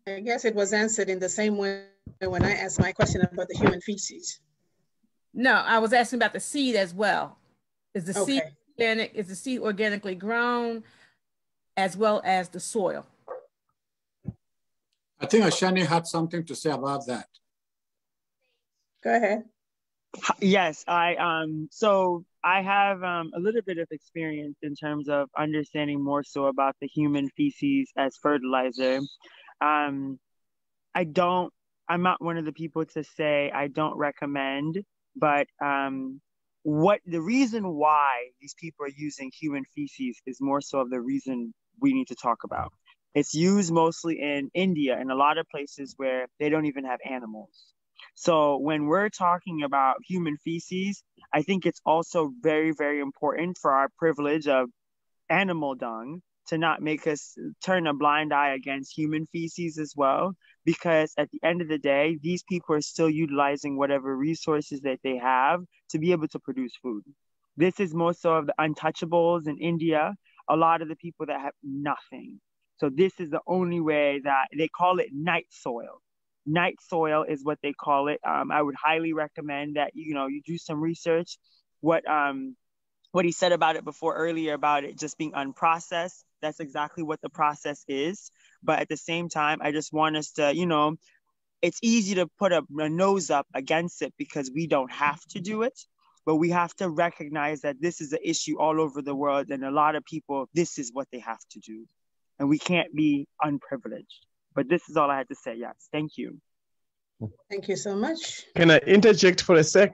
I guess it was answered in the same way when I asked my question about the human feces. No, I was asking about the seed as well. Is the seed organic? Is the seed organically grown, as well as the soil? I think Ashani had something to say about that. Go ahead. Yes, so I have a little bit of experience in terms of understanding more so about the human feces as fertilizer. I'm not one of the people to say I don't recommend, but what the reason why these people are using human feces is more so of the reason we need to talk about. It's used mostly in India and a lot of places where they don't even have animals. So when we're talking about human feces, I think it's also very, very important for our privilege of animal dung to not make us turn a blind eye against human feces as well, because at the end of the day, these people are still utilizing whatever resources that they have to be able to produce food. This is most of the untouchables in India, a lot of the people that have nothing. So this is the only way that they call it night soil. Night soil is what they call it. I would highly recommend that, you do some research. What he said about it before earlier about it just being unprocessed, that's exactly what the process is. But at the same time, I just want us to, it's easy to put a nose up against it because we don't have to do it. But we have to recognize that this is an issue all over the world. And a lot of people, this is what they have to do. And we can't be unprivileged. But this is all I had to say. Yes. Thank you. Thank you so much. Can I interject for a sec?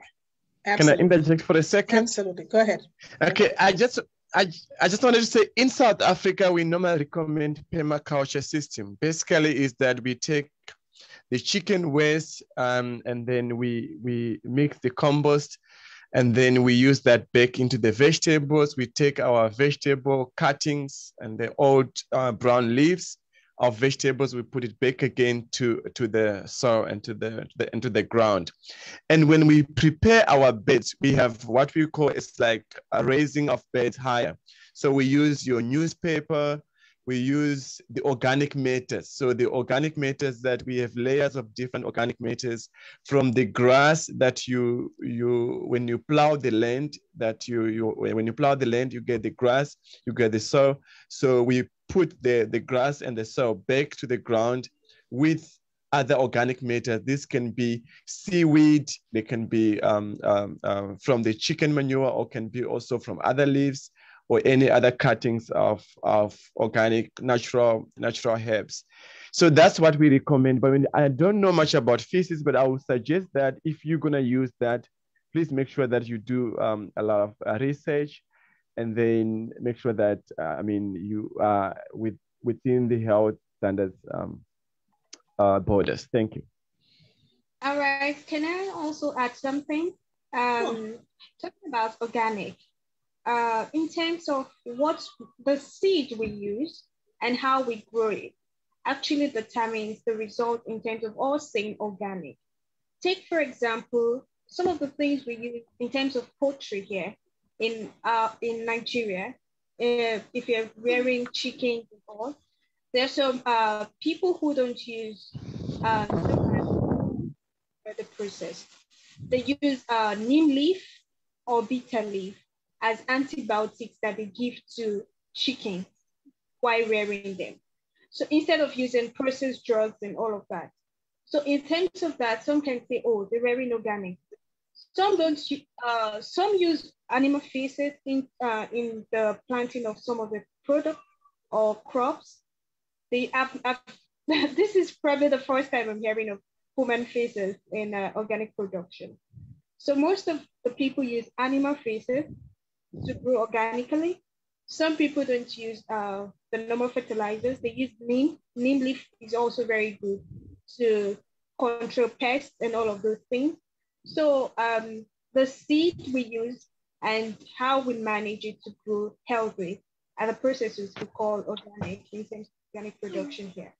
Absolutely. Can I interject for a second? Absolutely. Go ahead. Okay. I just wanted to say in South Africa, we normally recommend permaculture system. Basically is that we take the chicken waste and then we mix the compost, and then we use that back into the vegetables. We take our vegetable cuttings and the old brown leaves of vegetables, we put it back again to the soil and into the ground. And when we prepare our beds, we have what we call, it's like a raising of beds higher. So we use your newspaper, we use the organic matters. So the organic matters that we have layers of different organic matters from the grass that when you plow the land, when you plow the land, you get the grass, you get the soil. So we put the grass and the soil back to the ground with other organic matter. This can be seaweed, they can be from the chicken manure, or can be also from other leaves or any other cuttings of organic natural herbs. So that's what we recommend. But I don't know much about feces, but I would suggest that if you're gonna use that, please make sure that you do a lot of research, and then make sure that you are within the health standards borders. Thank you. All right, can I also add something? Talking about organic, in terms of what the seed we use and how we grow it actually determines the result in terms of us saying organic. Take, for example, some of the things we use in terms of poultry here in Nigeria. If you're rearing chicken and all, there's some people who don't use the process. They use neem leaf or bitter leaf as antibiotics that they give to chickens while rearing them. So instead of using processed drugs and all of that. So in terms of that, some can say, oh, they're rearing organic. Some don't. Some use animal feces in the planting of some of the product or crops. They have this is probably the first time I'm hearing of human feces in organic production. So most of the people use animal feces to grow organically. Some people don't use the normal fertilizers. They use neem. Neem leaf is also very good to control pests and all of those things. So the seed we use and how we manage it to grow healthy are the processes we call organic in terms of organic production here.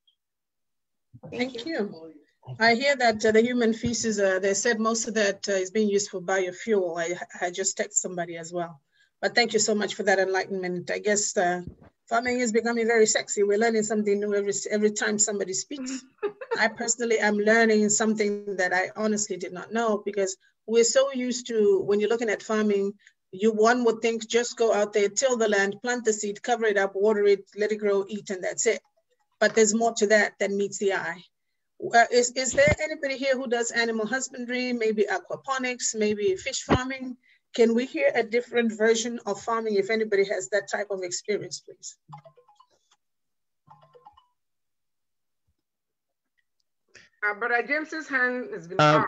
Thank you. I hear that the human feces, they said most of that is being used for biofuel. I just texted somebody as well. But thank you so much for that enlightenment. I guess farming is becoming very sexy. We're learning something new every time somebody speaks. I personally am learning something that I honestly did not know, because we're so used to, when you're looking at farming, one would think just go out there, till the land, plant the seed, cover it up, water it, let it grow, eat, and that's it. But there's more to that than meets the eye. Is there anybody here who does animal husbandry, maybe aquaponics, maybe fish farming? Can we hear a different version of farming if anybody has that type of experience, please? Brother James's hand has been up.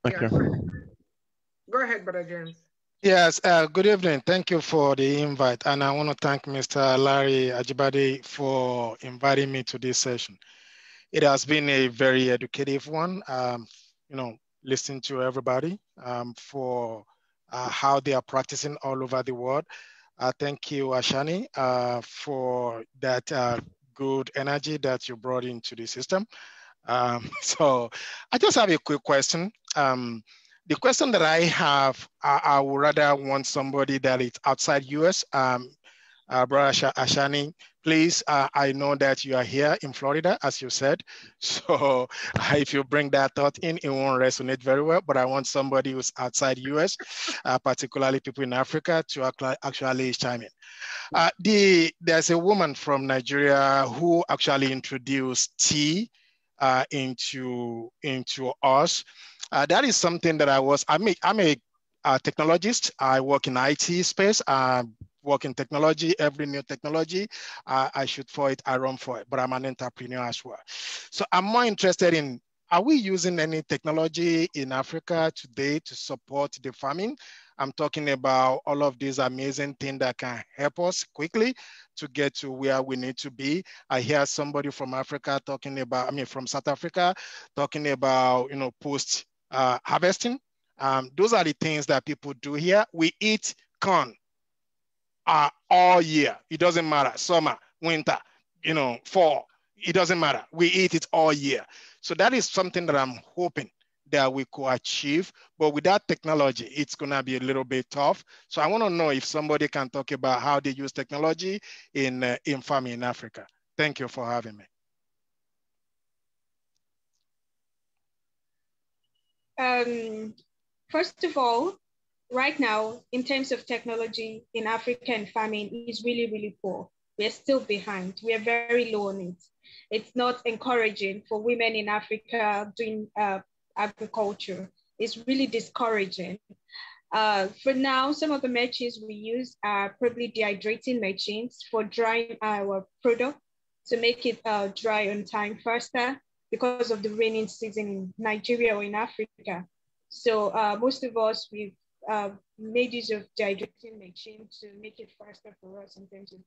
Okay. Yeah, go ahead, Brother James. Yes, good evening. Thank you for the invite. And I want to thank Mr. Larry Ajibade for inviting me to this session. It has been a very educative one, listening to everybody for how they are practicing all over the world. Thank you, Ashani, for that good energy that you brought into the system. So I just have a quick question. The question that I have, I would rather want somebody that is outside US. Brother Ashani, please, I know that you are here in Florida, as you said. So if you bring that thought in, it won't resonate very well, but I want somebody who's outside US, particularly people in Africa, to actually chime in. There's a woman from Nigeria who actually introduced tea into us. That is something that I'm a technologist. I work in IT space. Work in technology, every new technology, I shoot for it, I run for it, but I'm an entrepreneur as well. So I'm more interested in, are we using any technology in Africa today to support the farming? I'm talking about all of these amazing things that can help us quickly to get to where we need to be. I hear somebody from Africa talking about, from South Africa, talking about, post harvesting. Those are the things that people do here. We eat corn all year. It doesn't matter, summer, winter, fall, it doesn't matter. We eat it all year. So that is something that I'm hoping that we could achieve, but without technology, it's gonna be a little bit tough. So I wanna know if somebody can talk about how they use technology in farming in Africa. Thank you for having me. First of all, right now, in terms of technology in Africa and farming, is really, really poor. We're still behind. We are very low on it. It's not encouraging for women in Africa doing agriculture. It's really discouraging. For now, some of the machines we use are probably dehydrating machines for drying our product to make it dry on time faster because of the raining season in Nigeria or in Africa. So most of us, we've made use of dehydrating machine to make it faster for us in terms of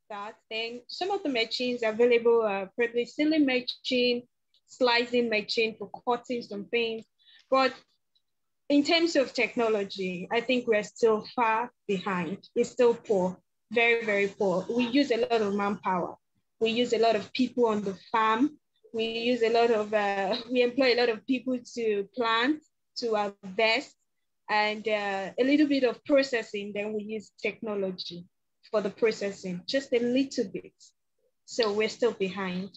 that. Then some of the machines available are probably sealing machine, slicing machine for cutting some things. But in terms of technology, I think we're still far behind. It's still poor, very, very poor. We use a lot of manpower. We use a lot of people on the farm. We use a lot of, we employ a lot of people to plant, to harvest, and a little bit of processing. Then we use technology for the processing, just a little bit. So we're still behind.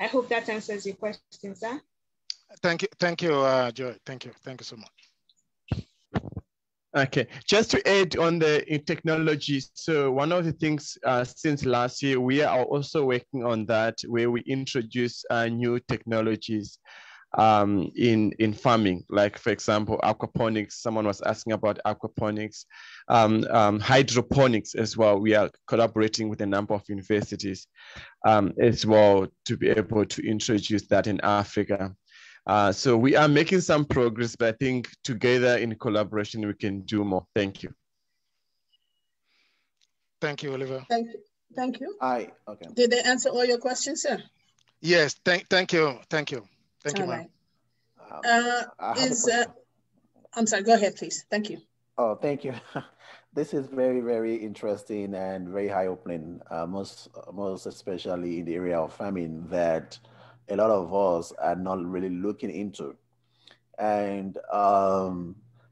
I hope that answers your question, sir. Thank you, Joy. Thank you so much. Okay, just to add on the technology. So one of the things since last year, we are also working on that, where we introduce new technologies in farming, like for example, aquaponics. Someone was asking about aquaponics, hydroponics as well. We are collaborating with a number of universities as well to be able to introduce that in Africa. So we are making some progress, but I think together in collaboration, we can do more. Thank you. Thank you, Oliver. Thank you. Okay. Did they answer all your questions, sir? Yes, thank you. Thank you, ma'am. I'm sorry, go ahead, please. Thank you. Oh, thank you. This is very, very interesting and very eye-opening, most especially in the area of farming that a lot of us are not really looking into. And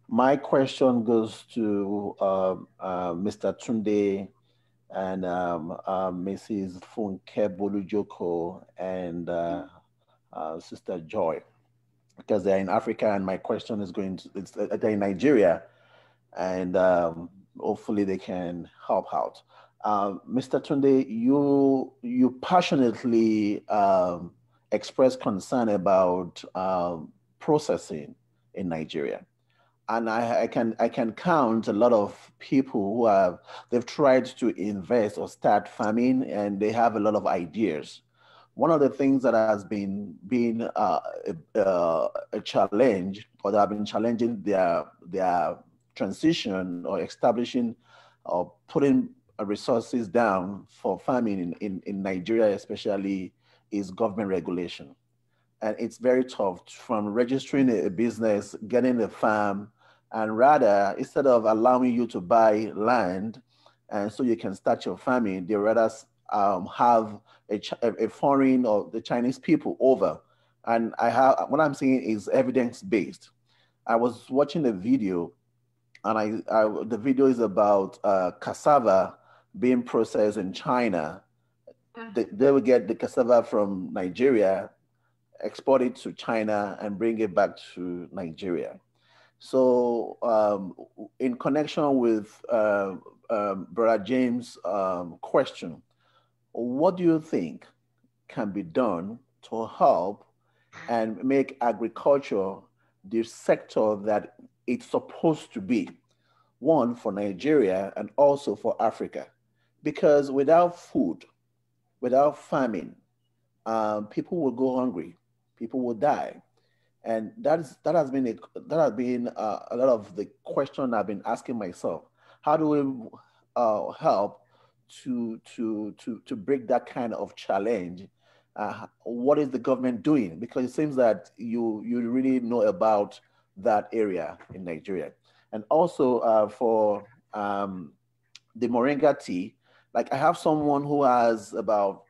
my question goes to Mr. Tunde and Mrs. Nkemleke and Sister Joy, because they're in Africa, and my question is they're in Nigeria, and hopefully they can help out. Mr. Tunde, you passionately expressed concern about processing in Nigeria. And I can count a lot of people who they've tried to invest or start farming, and they have a lot of ideas. One of the things that has been a challenge, or that have been challenging their transition or establishing or putting resources down for farming in Nigeria especially is government regulation. And it's very tough from registering a business, getting a farm, and rather, instead of allowing you to buy land and so you can start your farming, they rather have a foreign or the Chinese people over. And what I'm saying is evidence-based. I was watching a video, and the video is about cassava being processed in China. They will get the cassava from Nigeria, export it to China, and bring it back to Nigeria. So in connection with Brother James' question, what do you think can be done to help and make agriculture the sector that it's supposed to be, one for Nigeria and also for Africa? Because without food, without famine, people will go hungry, people will die. And that has been a lot of the question I've been asking myself. How do we help to break that kind of challenge? What is the government doing? Because it seems that you really know about that area in Nigeria. And also for the moringa tea, like I have someone who has about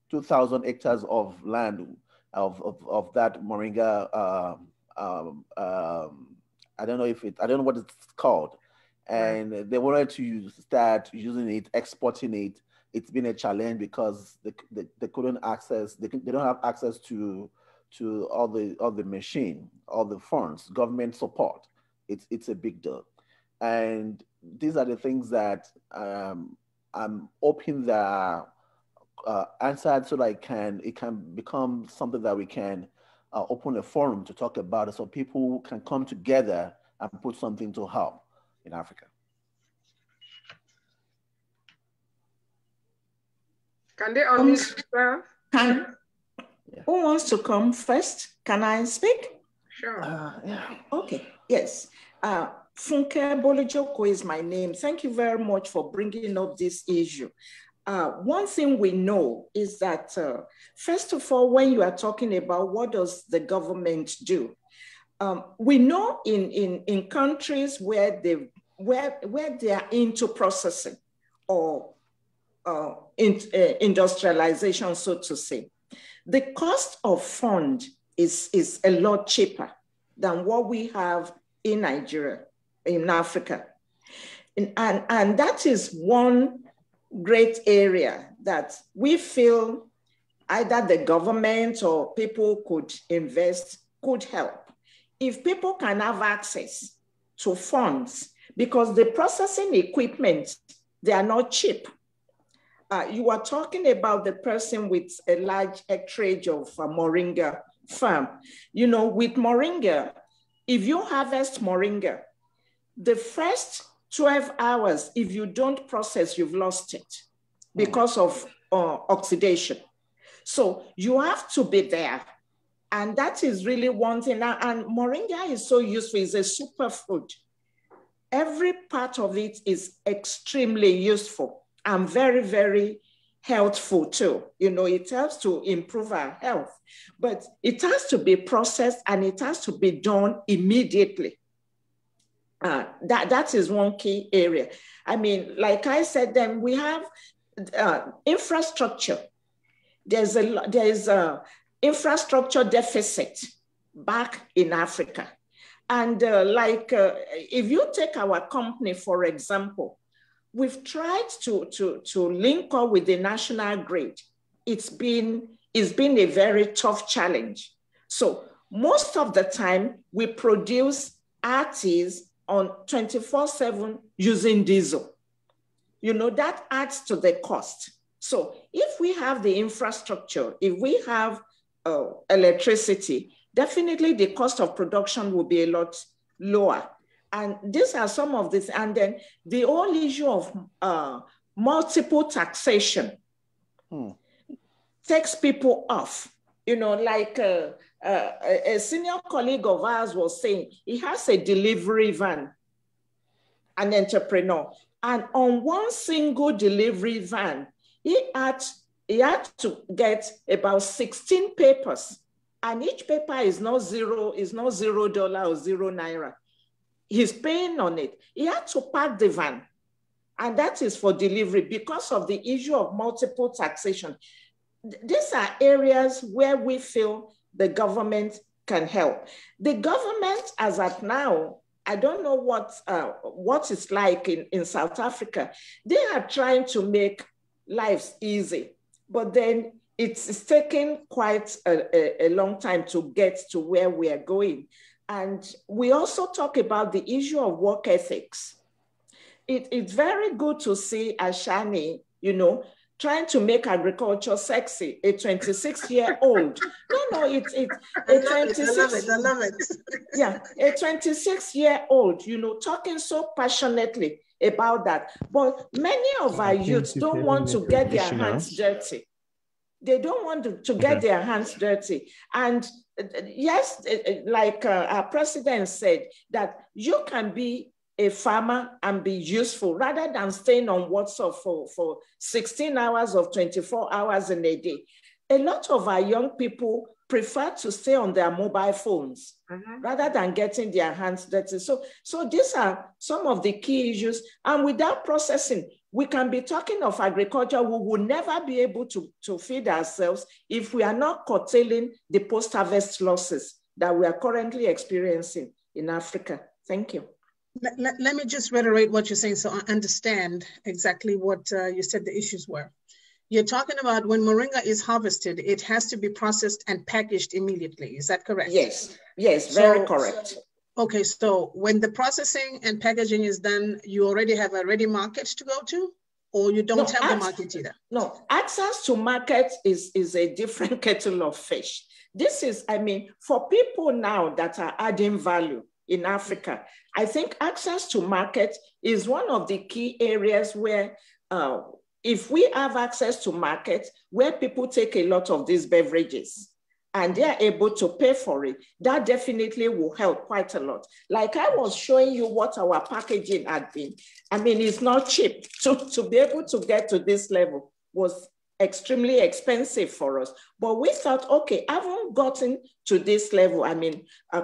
2,000 hectares of land of that moringa. I don't know what it's called. And they wanted to start using it, exporting it. It's been a challenge because they couldn't access, they don't have access to all the machine, all the funds, government support. It's a big deal. And these are the things that I'm hoping that answered so that it can become something that we can open a forum to talk about it so people can come together and put something to help in Africa. Can they unmute themselves? Who wants to come first? Can I speak? Sure. Yeah. Okay. Yes. Funke Bolujoko is my name. Thank you very much for bringing up this issue. One thing we know is that, first of all, when you are talking about what does the government do, we know in countries where they are into processing or industrialization, so to say, the cost of fund is a lot cheaper than what we have in Nigeria, in Africa. And that is one great area that we feel either the government or people could invest, could help. If people can have access to funds, because the processing equipment, they are not cheap. You are talking about the person with a large acreage of moringa farm. You know, with moringa, if you harvest moringa, the first 12 hours, if you don't process, you've lost it because of oxidation. So you have to be there. And that is really one thing. And moringa is so useful, it's a superfood. Every part of it is extremely useful and very, very healthful too. You know, it helps to improve our health, but it has to be processed and it has to be done immediately. That is one key area. I mean, like I said, then we have infrastructure. There is a infrastructure deficit back in Africa. And if you take our company, for example, we've tried to link up with the national grid. It's been a very tough challenge. So most of the time we produce RTs on 24/7 using diesel. You know, that adds to the cost. So if we have the infrastructure, if we have electricity, definitely the cost of production will be a lot lower. And these are some of this. And then the whole issue of multiple taxation takes people off. You know, like a senior colleague of ours was saying, he has a delivery van an entrepreneur. And on one single delivery van, he had to get about 16 papers. And each paper is not $0 or €0 He's paying on it. He had to park the van. And that is for delivery because of the issue of multiple taxation. These are areas where we feel the government can help. The government, as at now, I don't know what it's like in South Africa. They are trying to make lives easy, but then it's taken quite a long time to get to where we are going. And we also talk about the issue of work ethics. It's very good to see Ashani, trying to make agriculture sexy, a 26-year-old. No, it's a 26. I love it. Yeah, a 26-year-old, talking so passionately about that. But many of our youths don't want to get their hands dirty. They don't want to get their hands dirty. And yes, like our president said, that you can be a farmer and be useful rather than staying on WhatsApp for 16 hours of 24 hours in a day. A lot of our young people prefer to stay on their mobile phones rather than getting their hands dirty. So these are some of the key issues. And without processing, we can be talking of agriculture. We will never be able to feed ourselves if we are not curtailing the post-harvest losses that we are currently experiencing in Africa. Thank you. Let me just reiterate what you're saying so I understand exactly what you said the issues were. You're talking about when moringa is harvested, it has to be processed and packaged immediately. Is that correct? Yes, very correct. Okay, so when the processing and packaging is done, you already have a ready market to go to, or you don't have the market either? No, access to market is a different kettle of fish. This is, for people now that are adding value in Africa, I think access to market is one of the key areas where if we have access to market where people take a lot of these beverages and they're able to pay for it, that definitely will help quite a lot. Like I was showing you what our packaging had been. It's not cheap. To be able to get to this level was extremely expensive for us. But we thought, okay, I haven't gotten to this level.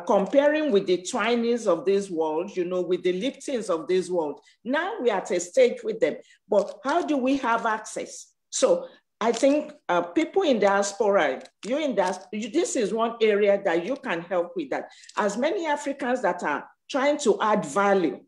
Comparing with the Twinies of this world, with the Liptons of this world, now we're at a stage with them. But how do we have access? So I think people in diaspora, this is one area that you can help with that. As many Africans that are trying to add value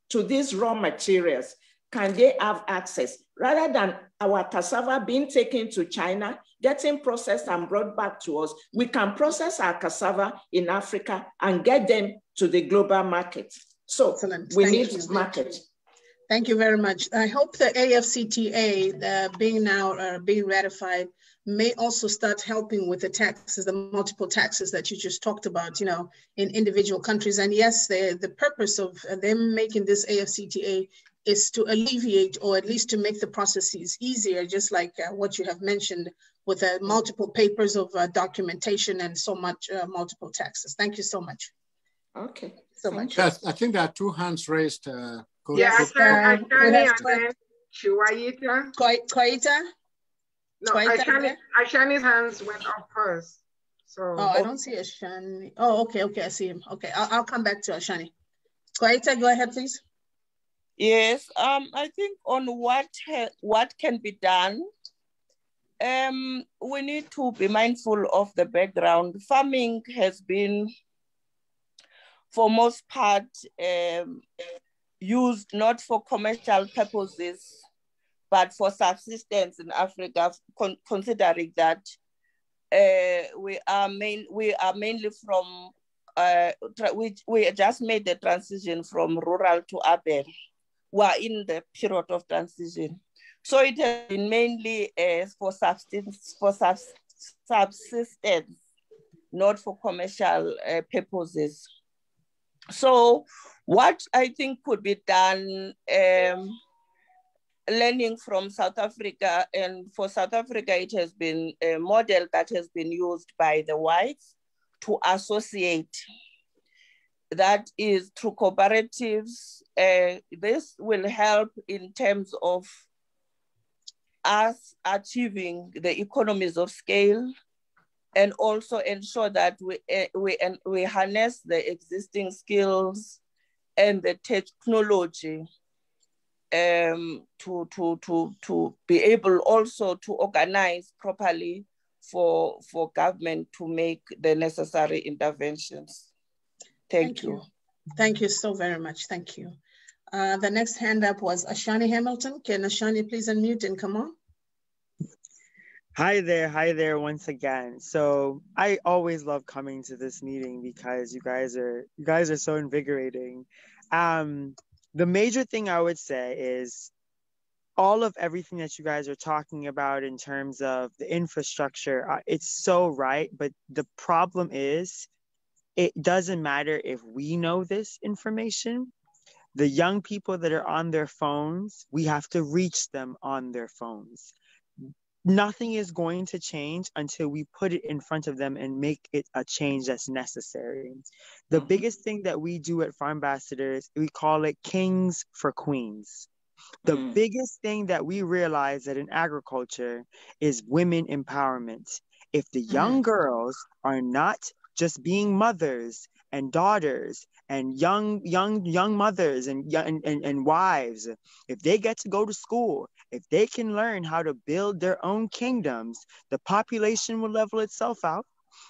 to these raw materials, can they have access? Rather than our cassava being taken to China, getting processed and brought back to us, we can process our cassava in Africa and get them to the global market. So we need market. Thank you very much. I hope the AFCTA being ratified may also start helping with the taxes, the multiple taxes that you just talked about, in individual countries. And yes, the purpose of them making this AFCTA is to alleviate or at least to make the processes easier, just like what you have mentioned with multiple papers of documentation and so much multiple taxes. Thank you so much. Okay. So much. Yes, I think there are two hands raised. Ashani and then Chiwaita. Koita? No, Ashani's hands went up first. So. Oh, I don't see Ashani. Oh, okay, I see him. Okay, I'll come back to Ashani. Koita, go ahead, please. Yes, I think on what can be done, we need to be mindful of the background. Farming has been, for most part, used not for commercial purposes, but for subsistence in Africa, considering that we are mainly from, we just made the transition from rural to urban. We're in the period of transition. So it has been mainly for subsistence, not for commercial purposes. So what I think could be done, learning from South Africa, and for South Africa, it has been a model that has been used by the whites to associate that is through cooperatives. This will help in terms of us achieving the economies of scale, and also ensure that we harness the existing skills and the technology to be able also to organize properly for government to make the necessary interventions. Thank you. Thank you so very much. Thank you. The next hand up was Ashani Hamilton. Can Ashani please unmute and come on? Hi there once again. So I always love coming to this meeting because you guys are so invigorating. The major thing I would say is all of everything that you guys are talking about in terms of the infrastructure, it's so right, but the problem is it doesn't matter if we know this information. The young people that are on their phones, we have to reach them on their phones. Nothing is going to change until we put it in front of them and make it a change that's necessary. The biggest thing that we do at Farm Ambassadors, we call it Kings for Queens. The biggest thing that we realize that in agriculture is women empowerment. If the young girls are not just being mothers and daughters and young mothers and wives, if they get to go to school, if they can learn how to build their own kingdoms, the population will level itself out.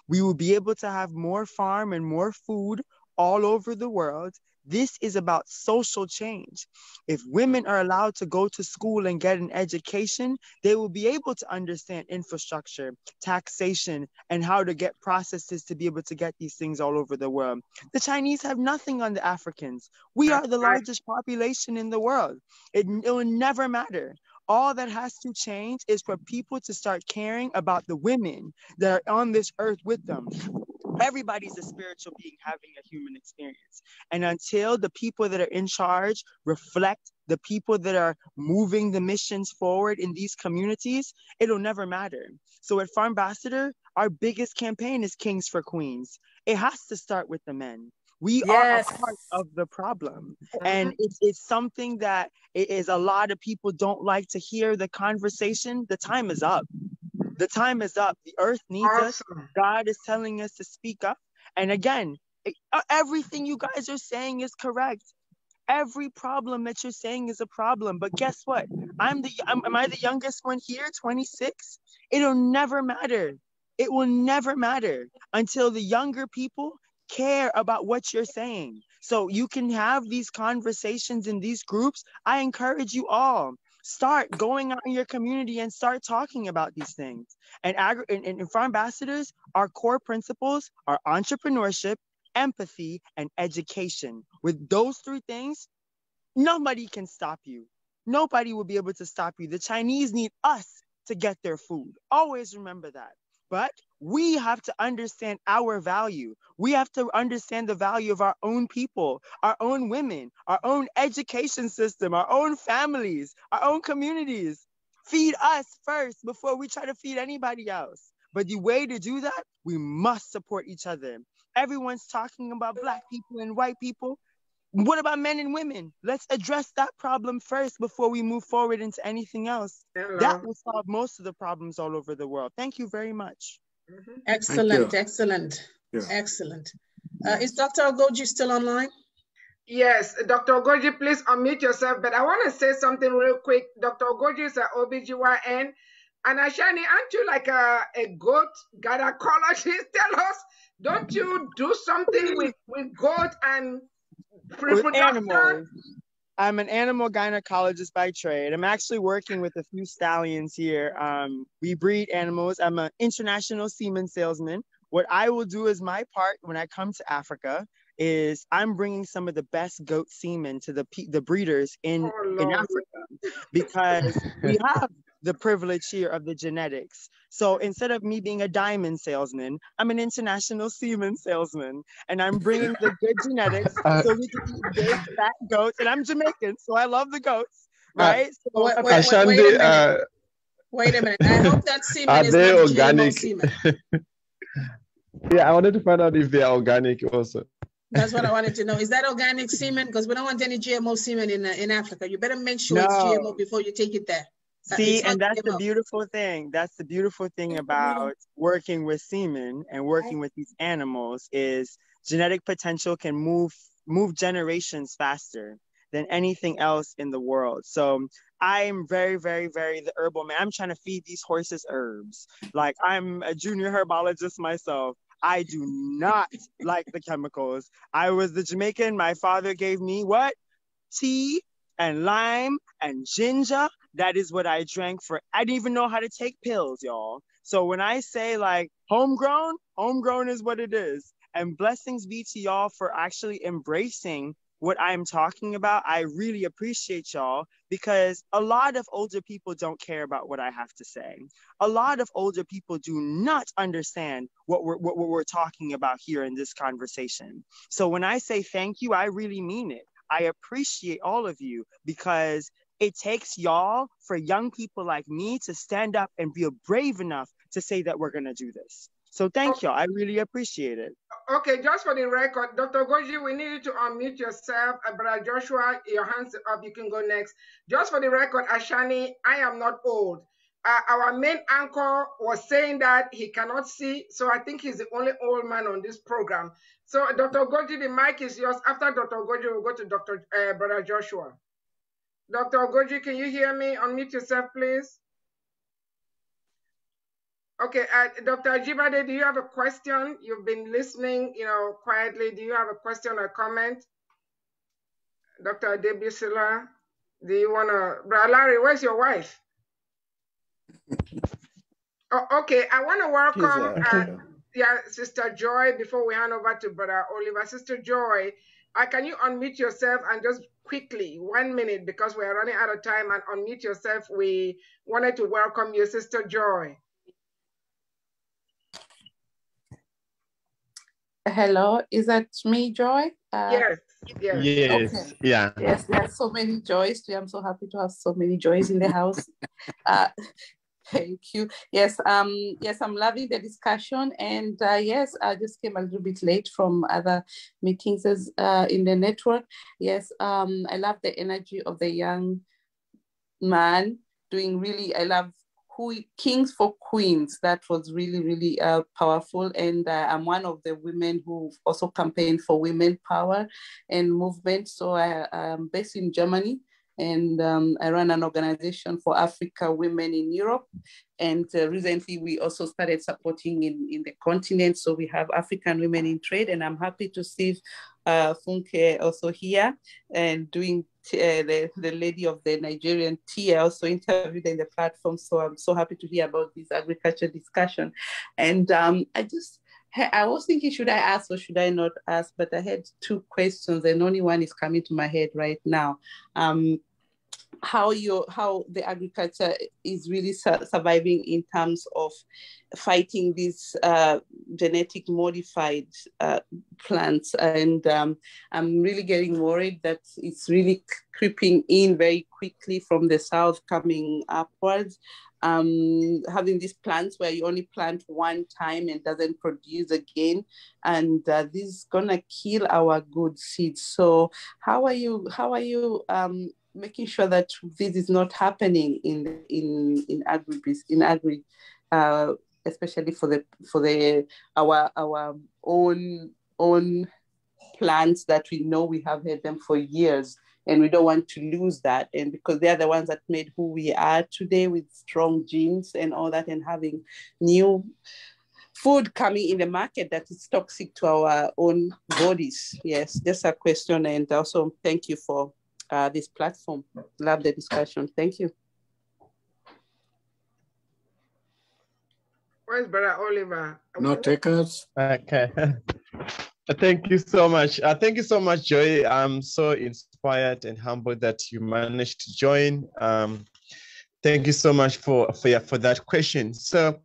We will be able to have more farm and more food all over the world. This is about social change. If women are allowed to go to school and get an education, they will be able to understand infrastructure, taxation, and how to get processes to be able to get these things all over the world. The Chinese have nothing on the Africans. We are the largest population in the world. It will never matter. All that has to change is for people to start caring about the women that are on this earth with them. Everybody's a spiritual being having a human experience. And until the people that are in charge reflect the people that are moving the missions forward in these communities, it'll never matter. So at Farm Ambassador, our biggest campaign is Kings for Queens. It has to start with the men. We are a part of the problem. And it's something that is a lot of people don't like to hear the conversation. The time is up. The time is up. The earth needs us. God is telling us to speak up. And again, everything you guys are saying is correct. Every problem that you're saying is a problem. But guess what? Am I the youngest one here, 26? It'll never matter. It will never matter until the younger people care about what you're saying. So you can have these conversations in these groups. I encourage you all. Start going out in your community and start talking about these things. And Farm Ambassadors, our core principles are entrepreneurship, empathy, and education. With those three things, nobody can stop you. Nobody will be able to stop you. The Chinese need us to get their food. Always remember that. But we have to understand our value. We have to understand the value of our own people, our own women, our own education system, our own families, our own communities. Feed us first before we try to feed anybody else. But the way to do that, we must support each other. Everyone's talking about Black people and white people. What about men and women? Let's address that problem first before we move forward into anything else. That will solve most of the problems all over the world. Thank you very much. Excellent, excellent, excellent. Is Dr. Ogoji still online? Yes, Dr. Ogoji, please unmute yourself. But I want to say something real quick. Dr. Ogoji is an OBGYN. And Ashani, aren't you like a goat gynecologist? Tell us, don't you do something with goat and with animals? I'm an animal gynecologist by trade. I'm actually working with a few stallions here. We breed animals. I'm an international semen salesman. What I will do as my part when I come to Africa is I'm bringing some of the best goat semen to the breeders in Africa, because we have the privilege here of the genetics. So instead of me being a diamond salesman, I'm an international semen salesman, and I'm bringing the good genetics so we can eat big fat goats. And I'm Jamaican, so I love the goats, right? So wait a minute. I hope that semen is they not organic? GMO semen. Yeah, I wanted to find out if they are organic also. That's what I wanted to know. Is that organic semen? Because we don't want any GMO semen in Africa. You better make sure it's GMO before you take it there. See, and that's the beautiful thing. That's the beautiful thing about working with semen and working with these animals is genetic potential can move generations faster than anything else in the world. So I'm very, very, very the herbal man. I'm trying to feed these horses herbs. Like, I'm a junior herbologist myself. I do not like the chemicals. I was the Jamaican. My father gave me what? Tea and lime and ginger. That is what I drank for. I didn't even know how to take pills, y'all. So when I say like homegrown is what it is. And blessings be to y'all for actually embracing what I'm talking about. I really appreciate y'all because a lot of older people don't care about what I have to say. A lot of older people do not understand what we're talking about here in this conversation. So when I say thank you, I really mean it. I appreciate all of you because it takes y'all for young people like me to stand up and be brave enough to say that we're gonna do this. So thank y'all, I really appreciate it. Okay, just for the record, Dr. Goji, we need you to unmute yourself. Brother Joshua, your hands up, you can go next. Just for the record, Ashani, I am not old. Our main anchor was saying that he cannot see, so I think he's the only old man on this program. So Dr. Goji, the mic is yours. After Dr. Goji, we'll go to Brother Joshua. Dr. Goji, can you hear me? Unmute yourself, please. Okay, Dr. Ajibade, do you have a question? You've been listening, quietly. Do you have a question or comment? Dr. Debusila, do you want to? Brother Larry, where's your wife? Oh, okay, I want to welcome Sister Joy before we hand over to Brother Oliver. Sister Joy, can you unmute yourself and just quickly, 1 minute, because we are running out of time, and unmute yourself. We wanted to welcome you, Sister Joy. Hello, is that me, Joy? Yes. Yes. Okay. Yeah. Yes, there are so many joys. I'm so happy to have so many joys in the house. Thank you. Yes, I'm loving the discussion, and yes, I just came a little bit late from other meetings in the network. Yes, I love the energy of the young man doing really. I love Kings for Queens. That was really, really powerful. And I'm one of the women who also campaigned for women power and movement. So I'm based in Germany, and I run an organization for Africa women in Europe. And recently we also started supporting in the continent. So we have African women in trade, and I'm happy to see Funke also here and doing the lady of the Nigerian tea. I also interviewed in the platform. So I'm so happy to hear about this agriculture discussion. And I was thinking, should I ask or should I not ask? But I had two questions, and only one is coming to my head right now. How the agriculture is really surviving in terms of fighting these genetic modified plants, and I'm really getting worried that it's really creeping in very quickly from the south coming upwards. Having these plants where you only plant one time and doesn't produce again, and this is gonna kill our good seeds. So how are you making sure that this is not happening in agri, especially for our own plants that we know we have had them for years, and we don't want to lose that, and because they're the ones that made who we are today with strong genes and all that, and having new food coming in the market that is toxic to our own bodies. Yes, just a question, and also thank you for this platform. Love the discussion. Thank you. Where's Brother Oliver? No takers. Okay. Thank you so much. Thank you so much, Joy. I'm so inspired and humbled that you managed to join. Thank you so much for that question. So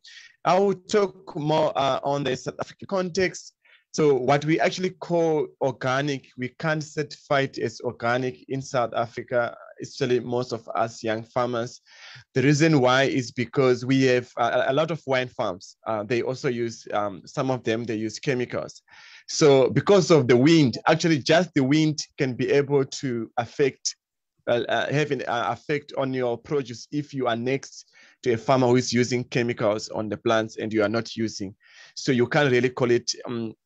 I will talk more on the South African context. So what we actually call organic, we can't certify it as organic in South Africa, especially most of us young farmers. The reason why is because we have a lot of wine farms. They also use, some of them, they use chemicals. So because of the wind, actually just the wind can be able to affect, having an effect on your produce if you are next to a farmer who is using chemicals on the plants and you are not using. So you can't really call it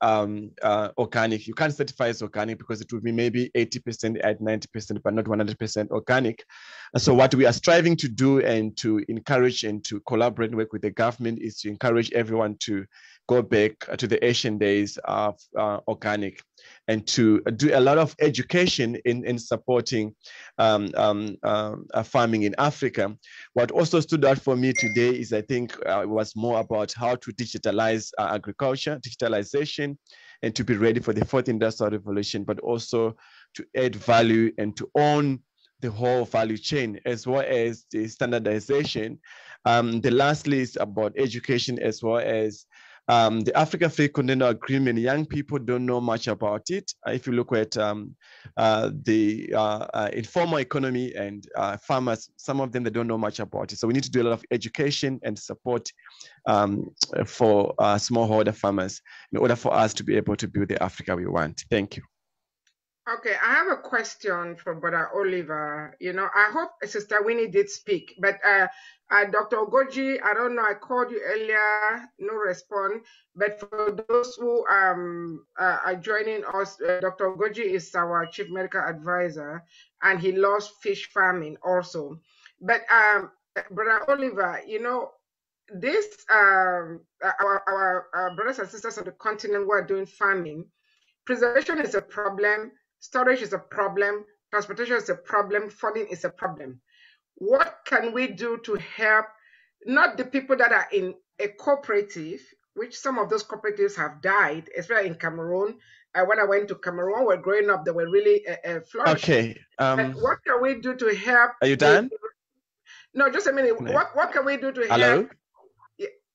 organic. You can't certify as organic because it would be maybe 80% at 90%, but not 100% organic. And so what we are striving to do and to encourage and to collaborate and work with the government is to encourage everyone to go back to the ancient days of organic and to do a lot of education in supporting farming in Africa. What also stood out for me today is I think it was more about how to digitalize agriculture, digitalization, and to be ready for the fourth industrial revolution, but also to add value and to own the whole value chain, as well as the standardization. The lastly is about education, as well as the Africa Free Continental Agreement. Young people don't know much about it. If you look at the informal economy and farmers, some of them, they don't know much about it. So we need to do a lot of education and support for smallholder farmers in order for us to be able to build the Africa we want. Thank you. Okay, I have a question for Brother Oliver. You know, I hope Sister Winnie did speak, but Dr. Ogoji, I don't know, I called you earlier, no response. But for those who are joining us, Dr. Ogoji is our Chief Medical Advisor, and he loves fish farming also. But Brother Oliver, you know, this our brothers and sisters on the continent who are doing farming, preservation is a problem. Storage is a problem, transportation is a problem, funding is a problem. What can we do to help not the people that are in a cooperative, which some of those cooperatives have died, especially in Cameroon. When I went to Cameroon, we're growing up, they were really flourishing. Okay. What can we do to help? Are you done? No, just a minute. No. What can we do to Hello? help?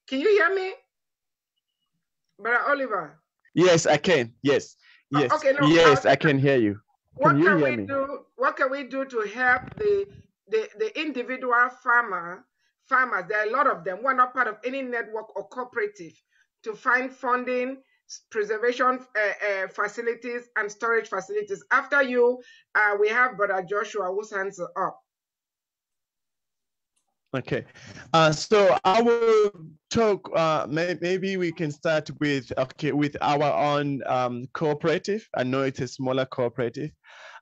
Can you hear me? Brother Oliver? Yes, I can. Yes. Yes. Okay, no, yes, I can hear you. What Can you can hear we me? do? What can we do to help the individual farmers? There are a lot of them who are not part of any network or cooperative to find funding, preservation facilities, and storage facilities. After you, we have Brother Joshua whose hands are up. Okay, so I will talk, maybe we can start with, with our own cooperative. I know it's a smaller cooperative,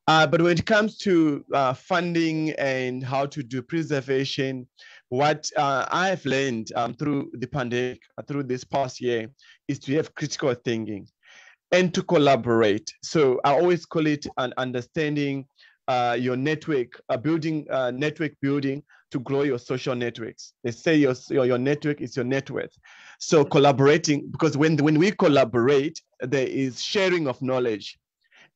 but when it comes to funding and how to do preservation, what I have learned through the pandemic, through this past year, is to have critical thinking and to collaborate. So I always call it an understanding your network, network building to grow your social networks. They say your network is your net worth. So collaborating, because when we collaborate, there is sharing of knowledge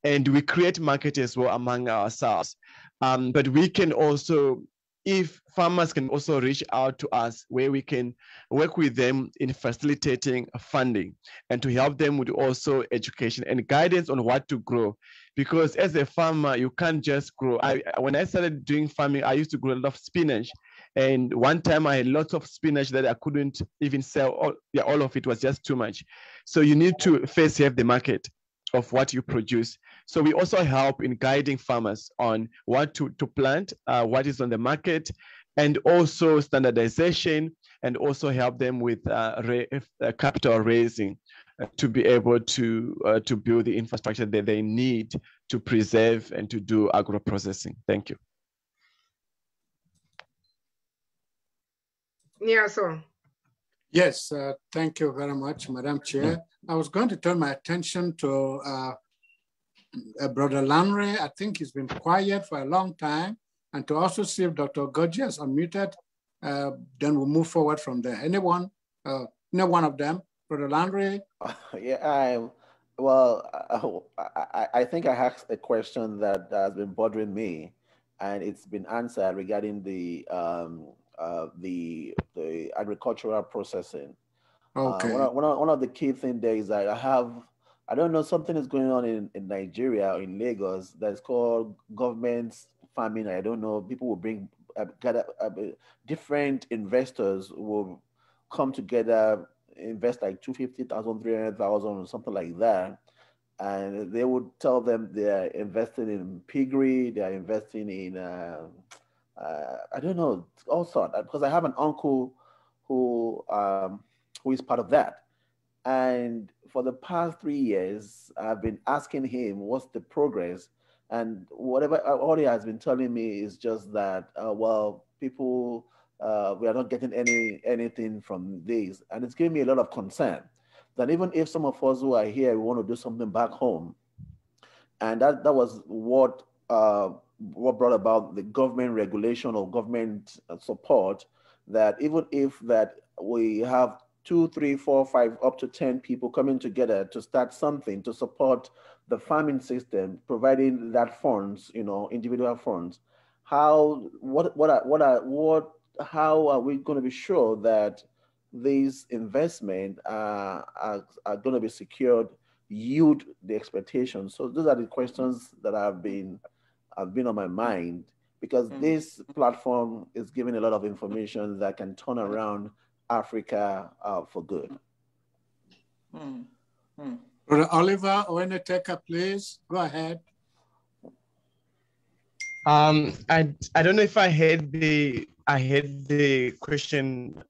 and we create market as well among ourselves. But we can also, if farmers can also reach out to us where we can work with them in facilitating funding and to help them with also education and guidance on what to grow. Because as a farmer, you can't just grow. When I started doing farming, I used to grow a lot of spinach. And one time I had lots of spinach that I couldn't even sell. All of it was just too much. So you need to first have the market of what you produce. So we also help in guiding farmers on what to plant, what is on the market, and also standardization, and also help them with capital raising to be able to build the infrastructure that they need to preserve and to do agro-processing. Thank you. Yeah, so. Yes, thank you very much, Madam Chair. I was going to turn my attention to Brother Lanre. I think he's been quiet for a long time, and to also see if Dr. Goji is unmuted. Then we'll move forward from there. Anyone? One of them? Brother Lanre? Yeah, I think I asked a question that has been bothering me, and it's been answered regarding the agricultural processing. Okay. One of the key things there is that I don't know, something is going on in Nigeria, in Lagos, that's called government farming. I don't know, people will bring, different investors will come together, invest like 250,000, 300,000 or something like that. and they would tell them they are investing in piggery, they are investing in, I don't know, all sorts. Because I have an uncle who is part of that. And for the past 3 years, I've been asking him what's the progress, and whatever all he has been telling me is just that, well, people, we are not getting anything from this, and it's giving me a lot of concern. That even if some of us who are here, we want to do something back home, and that was what brought about the government regulation or government support, that even if that we have 2, 3, 4, 5, up to 10 people coming together to start something to support the farming system, providing that funds, you know, individual funds. How are we going to be sure that these investment are going to be secured, yield the expectations? So those are the questions that have been on my mind, because this platform is giving a lot of information that can turn around Africa for good. Brother Oliver, Oweneteka, please go ahead. I don't know if I had the question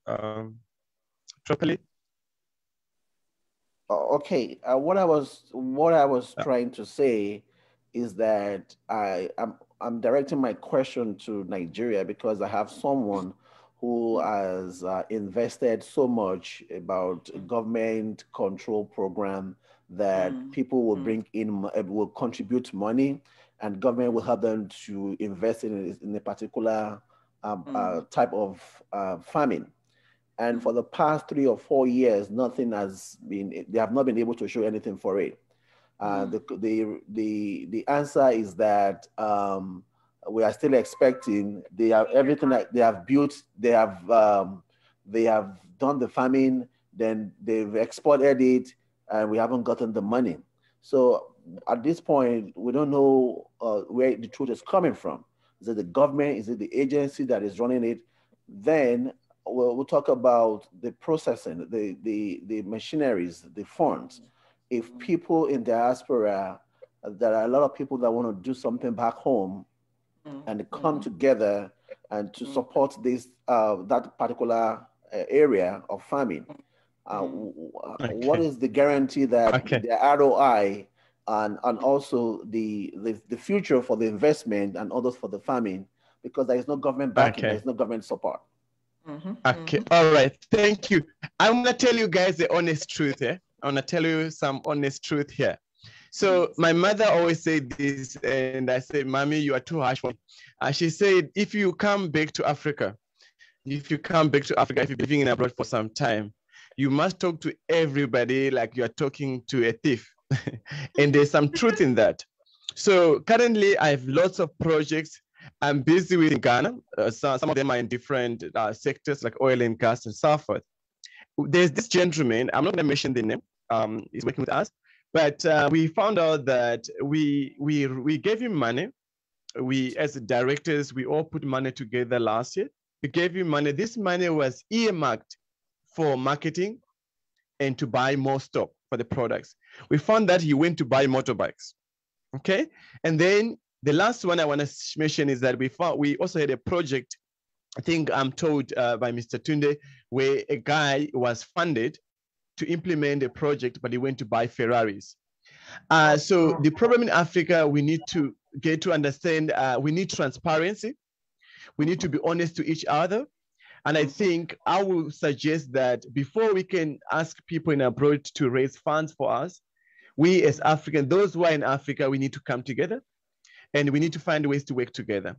properly. Okay, what I was trying to say is that I'm directing my question to Nigeria, because I have someone who has invested so much about a government control program that people will bring in, will contribute money, and government will help them to invest in a particular type of farming. And for the past 3 or 4 years, nothing has been, they have not been able to show anything for it. The answer is that we are still expecting. They have everything that they have built. They have done the farming. Then they've exported it, and we haven't gotten the money. So at this point, we don't know where the truth is coming from. Is it the government? Is it the agency that is running it? Then we'll talk about the processing, the machineries, the funds. If people in diaspora, there are a lot of people that want to do something back home, and they come together and to support this that particular area of farming. What is the guarantee that the ROI and also the future for the investment and others for the farming, because there is no government backing, there is no government support. Okay, all right, thank you. I'm gonna tell you guys the honest truth here. I wanna tell you some honest truth here. So my mother always said this, and I said, "Mommy, you are too harsh for me." She said, if you come back to Africa, if you're living in abroad for some time, you must talk to everybody like you are talking to a thief. And there's some truth in that. So currently I have lots of projects I'm busy with in Ghana. Some of them are in different sectors like oil and gas and so forth. There's this gentleman, I'm not going to mention the name, he's working with us, but we found out that we gave him money. We, as the directors, we all put money together last year. We gave him money. This money was earmarked for marketing and to buy more stock for the products. We found that he went to buy motorbikes, okay? And then the last one I want to mention is that we also had a project, I think I'm told by Mr. Tunde, where a guy was funded to implement a project, but he went to buy Ferraris. So the problem in Africa, we need to get to understand, we need transparency. We need to be honest to each other. And I think I will suggest that before we can ask people in abroad to raise funds for us, we as Africans, those who are in Africa, we need to come together and we need to find ways to work together.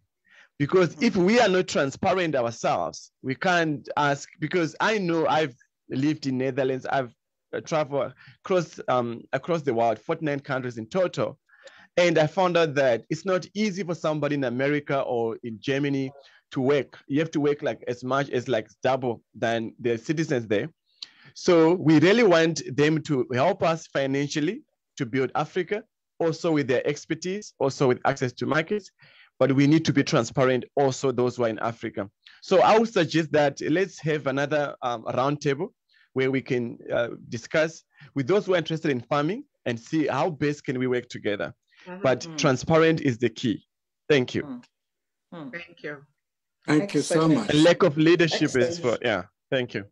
Because if we are not transparent ourselves, we can't ask, because I know I've lived in Netherlands, I've traveled across the world, 49 countries in total. And I found out that it's not easy for somebody in America or in Germany to work. You have to work like as much as like double than the citizens there. So we really want them to help us financially to build Africa, also with their expertise, also with access to markets, but we need to be transparent also those who are in Africa. So I would suggest that let's have another roundtable where we can discuss with those who are interested in farming and see how best can we work together. But transparent is the key. Thank you. Thank you. Thank you so much. And lack of leadership is for, yeah, thank you.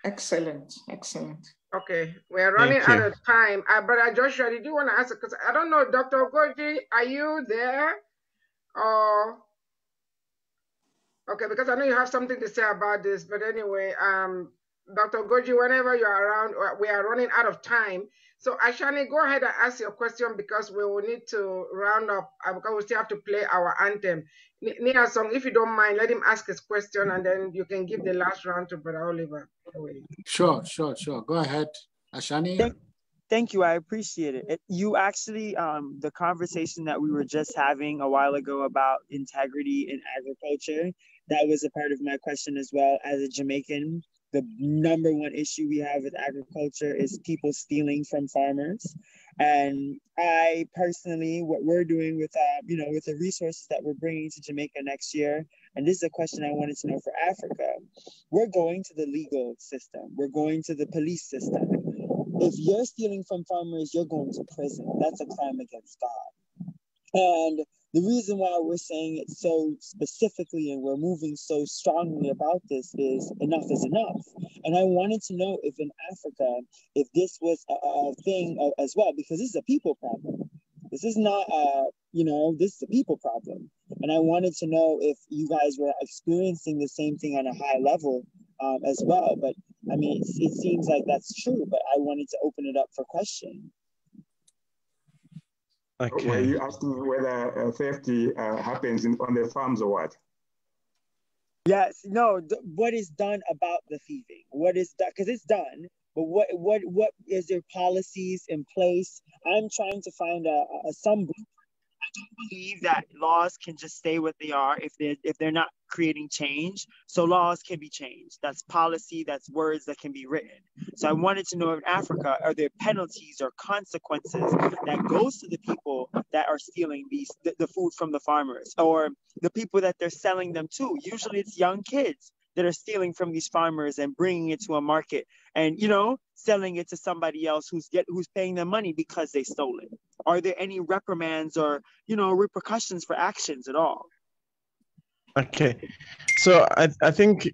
Excellent, excellent. Okay, we're running out of time. Brother Joshua, did you want to answer? Because I don't know, Dr. Goji, are you there? Or okay, because I know you have something to say about this. But anyway, Dr. Goji, whenever you are around, we are running out of time. So Ashani, go ahead and ask your question because we will need to round up because we still have to play our anthem. Nia Song, if you don't mind, let him ask his question and then you can give the last round to Brother Oliver. Sure. Go ahead, Ashani. Thank you. I appreciate it. You actually, the conversation that we were just having a while ago about integrity in agriculture, that was a part of my question as well. As a Jamaican, the number one issue we have with agriculture is people stealing from farmers. And I personally, what we're doing with, with the resources that we're bringing to Jamaica next year, and this is a question I wanted to know for Africa, we're going to the legal system. We're going to the police system. If you're stealing from farmers, you're going to prison. That's a crime against God. And the reason why we're saying it so specifically and we're moving so strongly about this is enough is enough. And I wanted to know if in Africa, if this was a thing as well, because this is a people problem. This is not, this is a people problem. And I wanted to know if you guys were experiencing the same thing on a high level as well. But I mean, it seems like that's true, but I wanted to open it up for question. Okay. Were you asking whether safety happens on the farms or what? Yes, no, what is done about the thieving? What is done? Because it's done, but what is there policies in place? I'm trying to find some blueprint. I don't believe that laws can just stay what they are if they're not creating change. So laws can be changed. That's policy, that's words that can be written. So I wanted to know in Africa, are there penalties or consequences that goes to the people that are stealing the food from the farmers or the people that they're selling them to? Usually it's young kids that are stealing from these farmers and bringing it to a market and, selling it to somebody else who's paying them money because they stole it. Are there any reprimands or, repercussions for actions at all? Okay. So I think,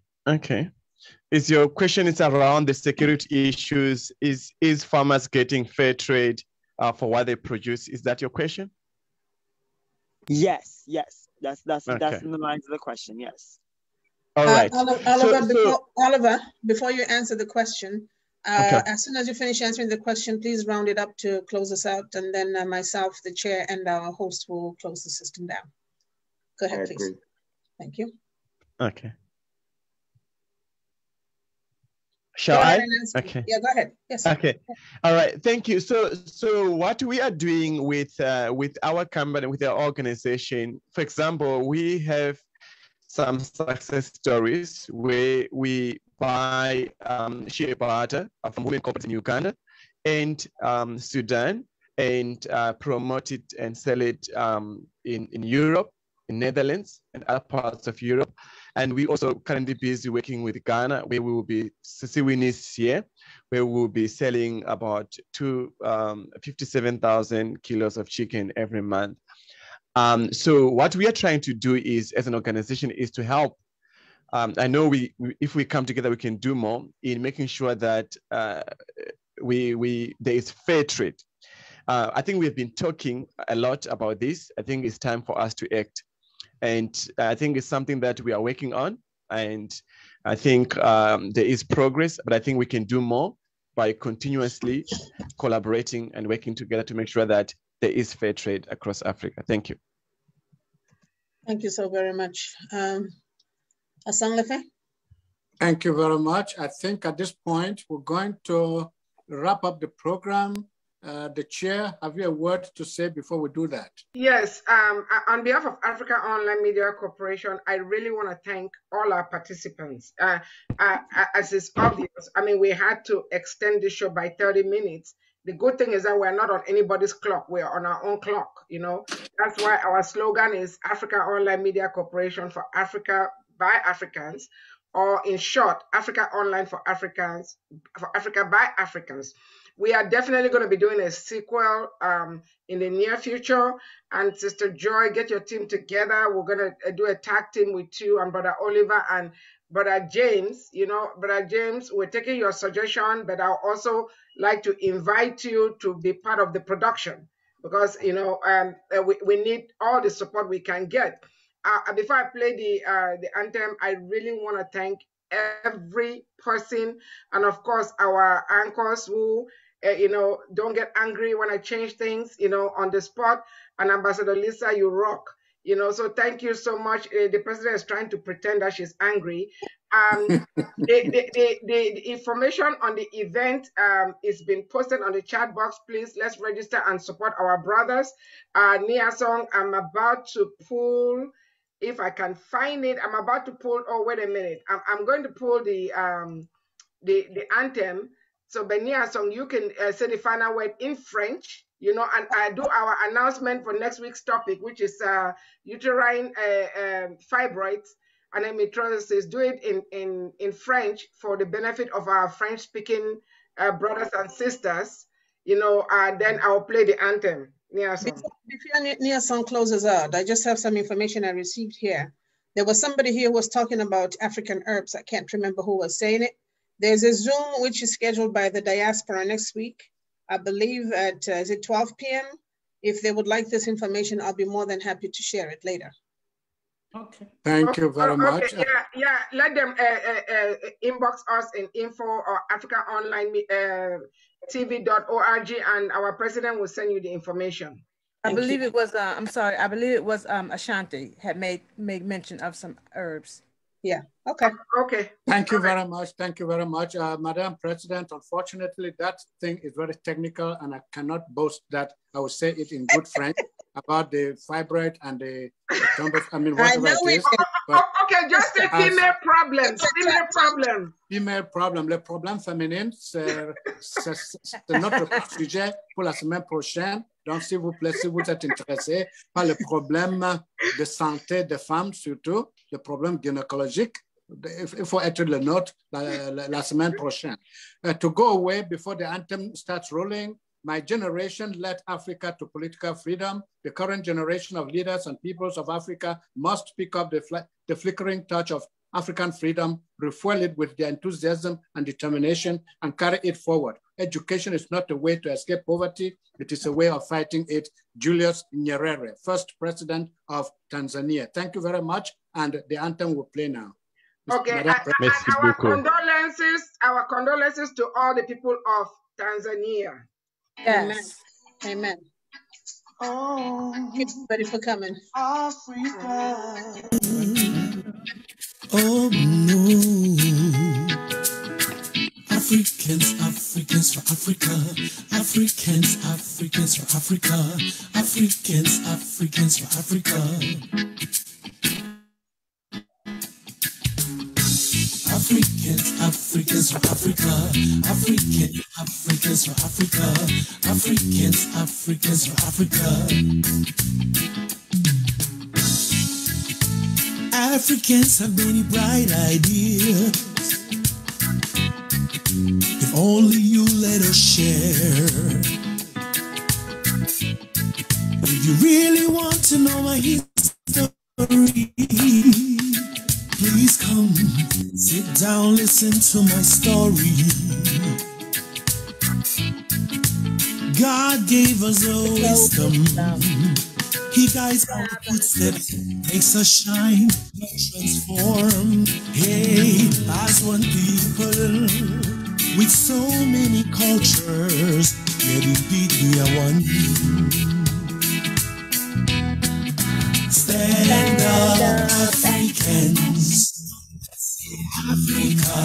is your question is around the security issues? Is farmers getting fair trade for what they produce? Is that your question? Yes. That's in the lines of the question, yes. All right. Oliver, before you answer the question, as soon as you finish answering the question, please round it up to close us out, and then myself, the chair, and our host will close the system down. Go ahead, please. Thank you. Okay. Shall I? Okay. Yeah, go ahead. Yes. Okay. All right. Thank you. So what we are doing with our company, with our organization, for example, we have some success stories where we buy shea butter from women corporates in Uganda and Sudan and promote it and sell it in Europe, in Netherlands and other parts of Europe. And we also currently busy working with Ghana, where we will be this year, where we will be selling about 57,000 kilos of chicken every month. So what we are trying to do is, as an organization, is to help. I know if we come together, we can do more in making sure that there is fair trade. I think we've been talking a lot about this. I think it's time for us to act. And I think it's something that we are working on. And I think there is progress, but I think we can do more by continuously collaborating and working together to make sure that there is fair trade across Africa. Thank you. Thank you so very much. Asonglefac? Thank you very much. I think at this point, we're going to wrap up the program. The chair, have you a word to say before we do that? Yes, on behalf of Africa Online Media Corporation, I really want to thank all our participants. As is obvious, I mean, we had to extend the show by 30 minutes. The good thing is that we're not on anybody's clock. We're on our own clock, That's why our slogan is Africa Online Media Corporation for Africa by Africans, or in short, Africa Online for Africans, for Africa by Africans. We are definitely going to be doing a sequel in the near future. And Sister Joy, get your team together. We're going to do a tag team with you and Brother Oliver and Brother James. You know, Brother James, we're taking your suggestion, but I'll also like to invite you to be part of the production because, you know, we need all the support we can get. Before I play the anthem, I really want to thank every person and, of course, our anchors who, you know, don't get angry when I change things, you know, on the spot. And Ambassador Lisa, you rock. You know, so thank you so much. The president is trying to pretend that she's angry. The information on the event is being posted on the chat box. Please, let's register and support our brothers. Nia Song, I'm about to pull, if I can find it, I'm about to pull, oh, wait a minute. I'm going to pull the anthem. So, Nia Song, you can say the final word in French. You know, and I do our announcement for next week's topic, which is uterine fibroids and endometriosis. Do it in French for the benefit of our French-speaking brothers and sisters. You know, then I'll play the anthem. Before Nia Song closes out, I just have some information I received here. There was somebody here who was talking about African herbs. I can't remember who was saying it. There's a Zoom which is scheduled by the diaspora next week. I believe at, is it 12 p.m.? If they would like this information, I'll be more than happy to share it later. Okay. Thank you very much. Yeah, let them inbox us in info or africaonlinetv.org and our president will send you the information. I believe it was, I'm sorry, I believe it was Ashanti had made mention of some herbs. Yeah, okay. Okay. Thank you very much. Thank you very much. Madam President, unfortunately, that thing is very technical and I cannot boast that I will say it in good French about the fibroid and the, I mean, whatever it is. But okay, just a female problem. Female problem. Female problem. Le problème féminin, c'est notre sujet pour la semaine prochaine. Donc, s'il vous plaît, si vous êtes intéressé par le problème de santé des femmes, surtout, le problème gynécologique, il faut être le nôtre la semaine prochaine. To go away before the anthem starts rolling, my generation led Africa to political freedom. The current generation of leaders and peoples of Africa must pick up the flickering torch of African freedom, refuel it with their enthusiasm and determination, and carry it forward. Education is not a way to escape poverty. It is a way of fighting it. Julius Nyerere, first president of Tanzania. Thank you very much. And the anthem will play now. Okay, and our condolences to all the people of Tanzania. Yes. Amen. Oh, thank you everybody for coming. Africa. Oh no. Africans, Africans for Africa. Africans, Africans for Africa. Africans, Africans for Africa. Africans, Africans for Africa. Africans, Africans for Africa. Africans, Africans for Africa. Africans have many bright ideas. If only you let us share. If you really want to know my history, please come, sit down, listen to my story. God gave us a wisdom. He guides our footsteps, makes us shine, transform. Hey, as one people, with so many cultures, yet indeed we are one. Stand up, Africans, Africa.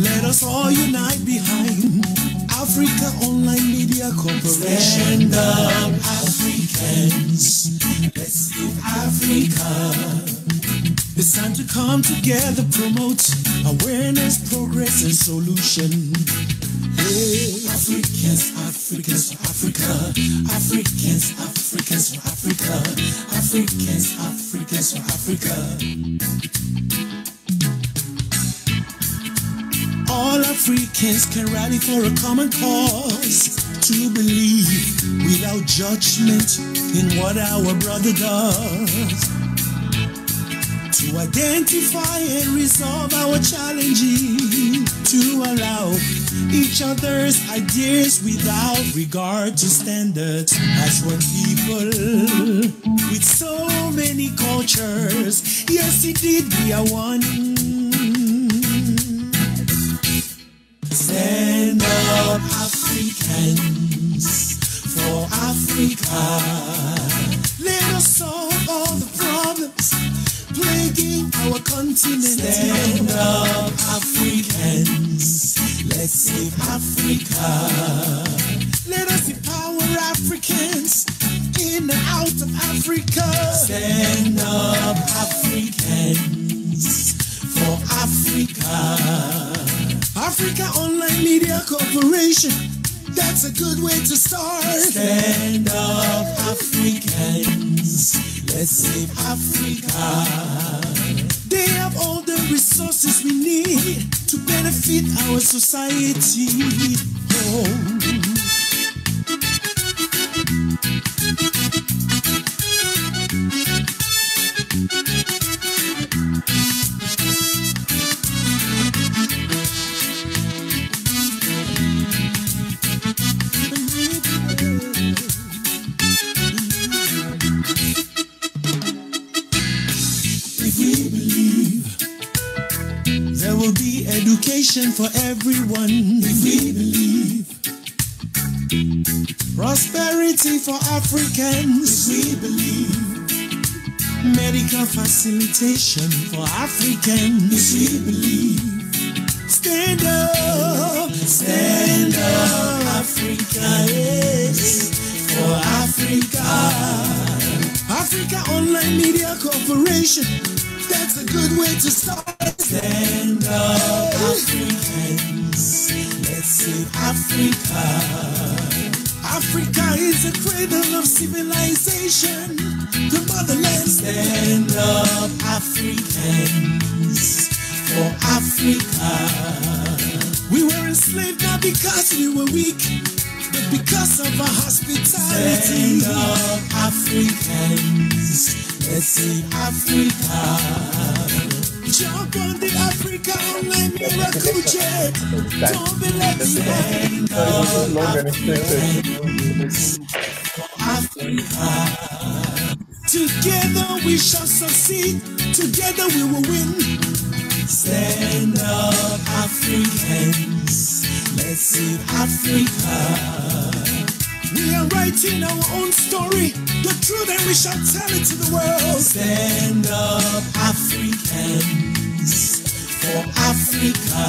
Let us all unite behind Africa Online Media Corporation. Stand up, Africans. Let's save Africa. It's time to come together, promote awareness, progress, and solution. Hey, Africans, Africans for Africa. Africans, Africans for Africa. Africans, Africans for Africa. Africans can rally for a common cause, to believe without judgment in what our brother does, to identify and resolve our challenges, to allow each other's ideas without regard to standards. As one people with so many cultures, yes indeed we are one. Stand up, Africans, for Africa. Let us solve all the problems plaguing our continent. Stand up, Africans. Let's save Africa. Let us empower Africans in and out of Africa. Stand up, Africans, for Africa. Africa Online Media Corporation, that's a good way to start. Stand up, Africans. Let's save Africa. They have all the resources we need to benefit our society. Oh. Education for everyone. If we believe prosperity for Africans, if we believe medical facilitation for Africans, if we believe stand up, Africa, yes, for Africa. Africa Online Media Corporation, that's a good way to start. Stand up, Africans. Let's save Africa. Africa is the cradle of civilization, the motherland. Stand up, Africans, for Africa. We were enslaved not because we were weak, but because of our hospitality. Stand up, Africans. Let's save Africa. Jump on the Africa Online Miracle Jet. Don't be left stand up, Africa. Together we shall succeed. Together we will win. Stand up, Africans. Let's save Africa. We are writing our own story, the truth, and we shall tell it to the world. Stand up, Africans, for Africa.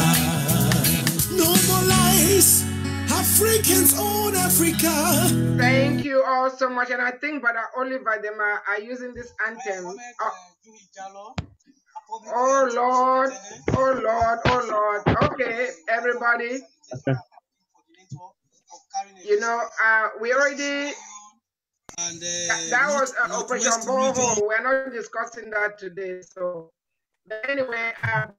No more lies. Africans own Africa. Thank you all so much. And I think Brother Oliver, them are using this anthem. Oh Lord, oh Lord, oh Lord. Okay, everybody. You know, we already, that was Operation Boho. We're not discussing that today. So, but anyway,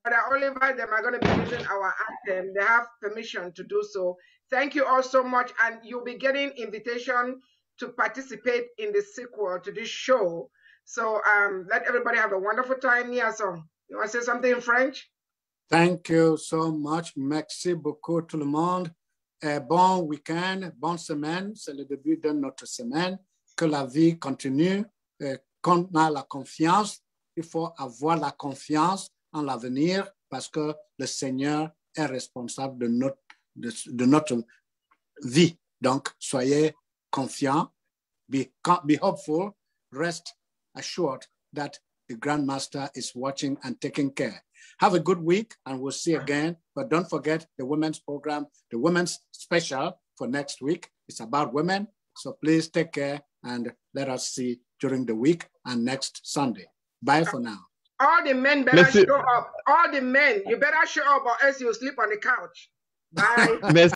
Brother Oliver, them are going to be using our anthem. They have permission to do so. Thank you all so much. And you'll be getting invitation to participate in the sequel to this show. So let everybody have a wonderful time. Niason, you want to say something in French? Thank you so much. Merci beaucoup tout le monde. Bon week-end, bonne semaine, c'est le début de notre semaine. Que la vie continue. Quand on a la confiance, il faut avoir la confiance en l'avenir parce que le Seigneur est responsable de notre vie. Donc, soyez confiants, be hopeful, rest assured that the Grand Master is watching and taking care. Have a good week, and we'll see you again. But don't forget the women's program, the women's special for next week. It's about women. So please take care, and let us see during the week and next Sunday. Bye for now. All the men better show up. All the men, you better show up or else you'll sleep on the couch. Bye.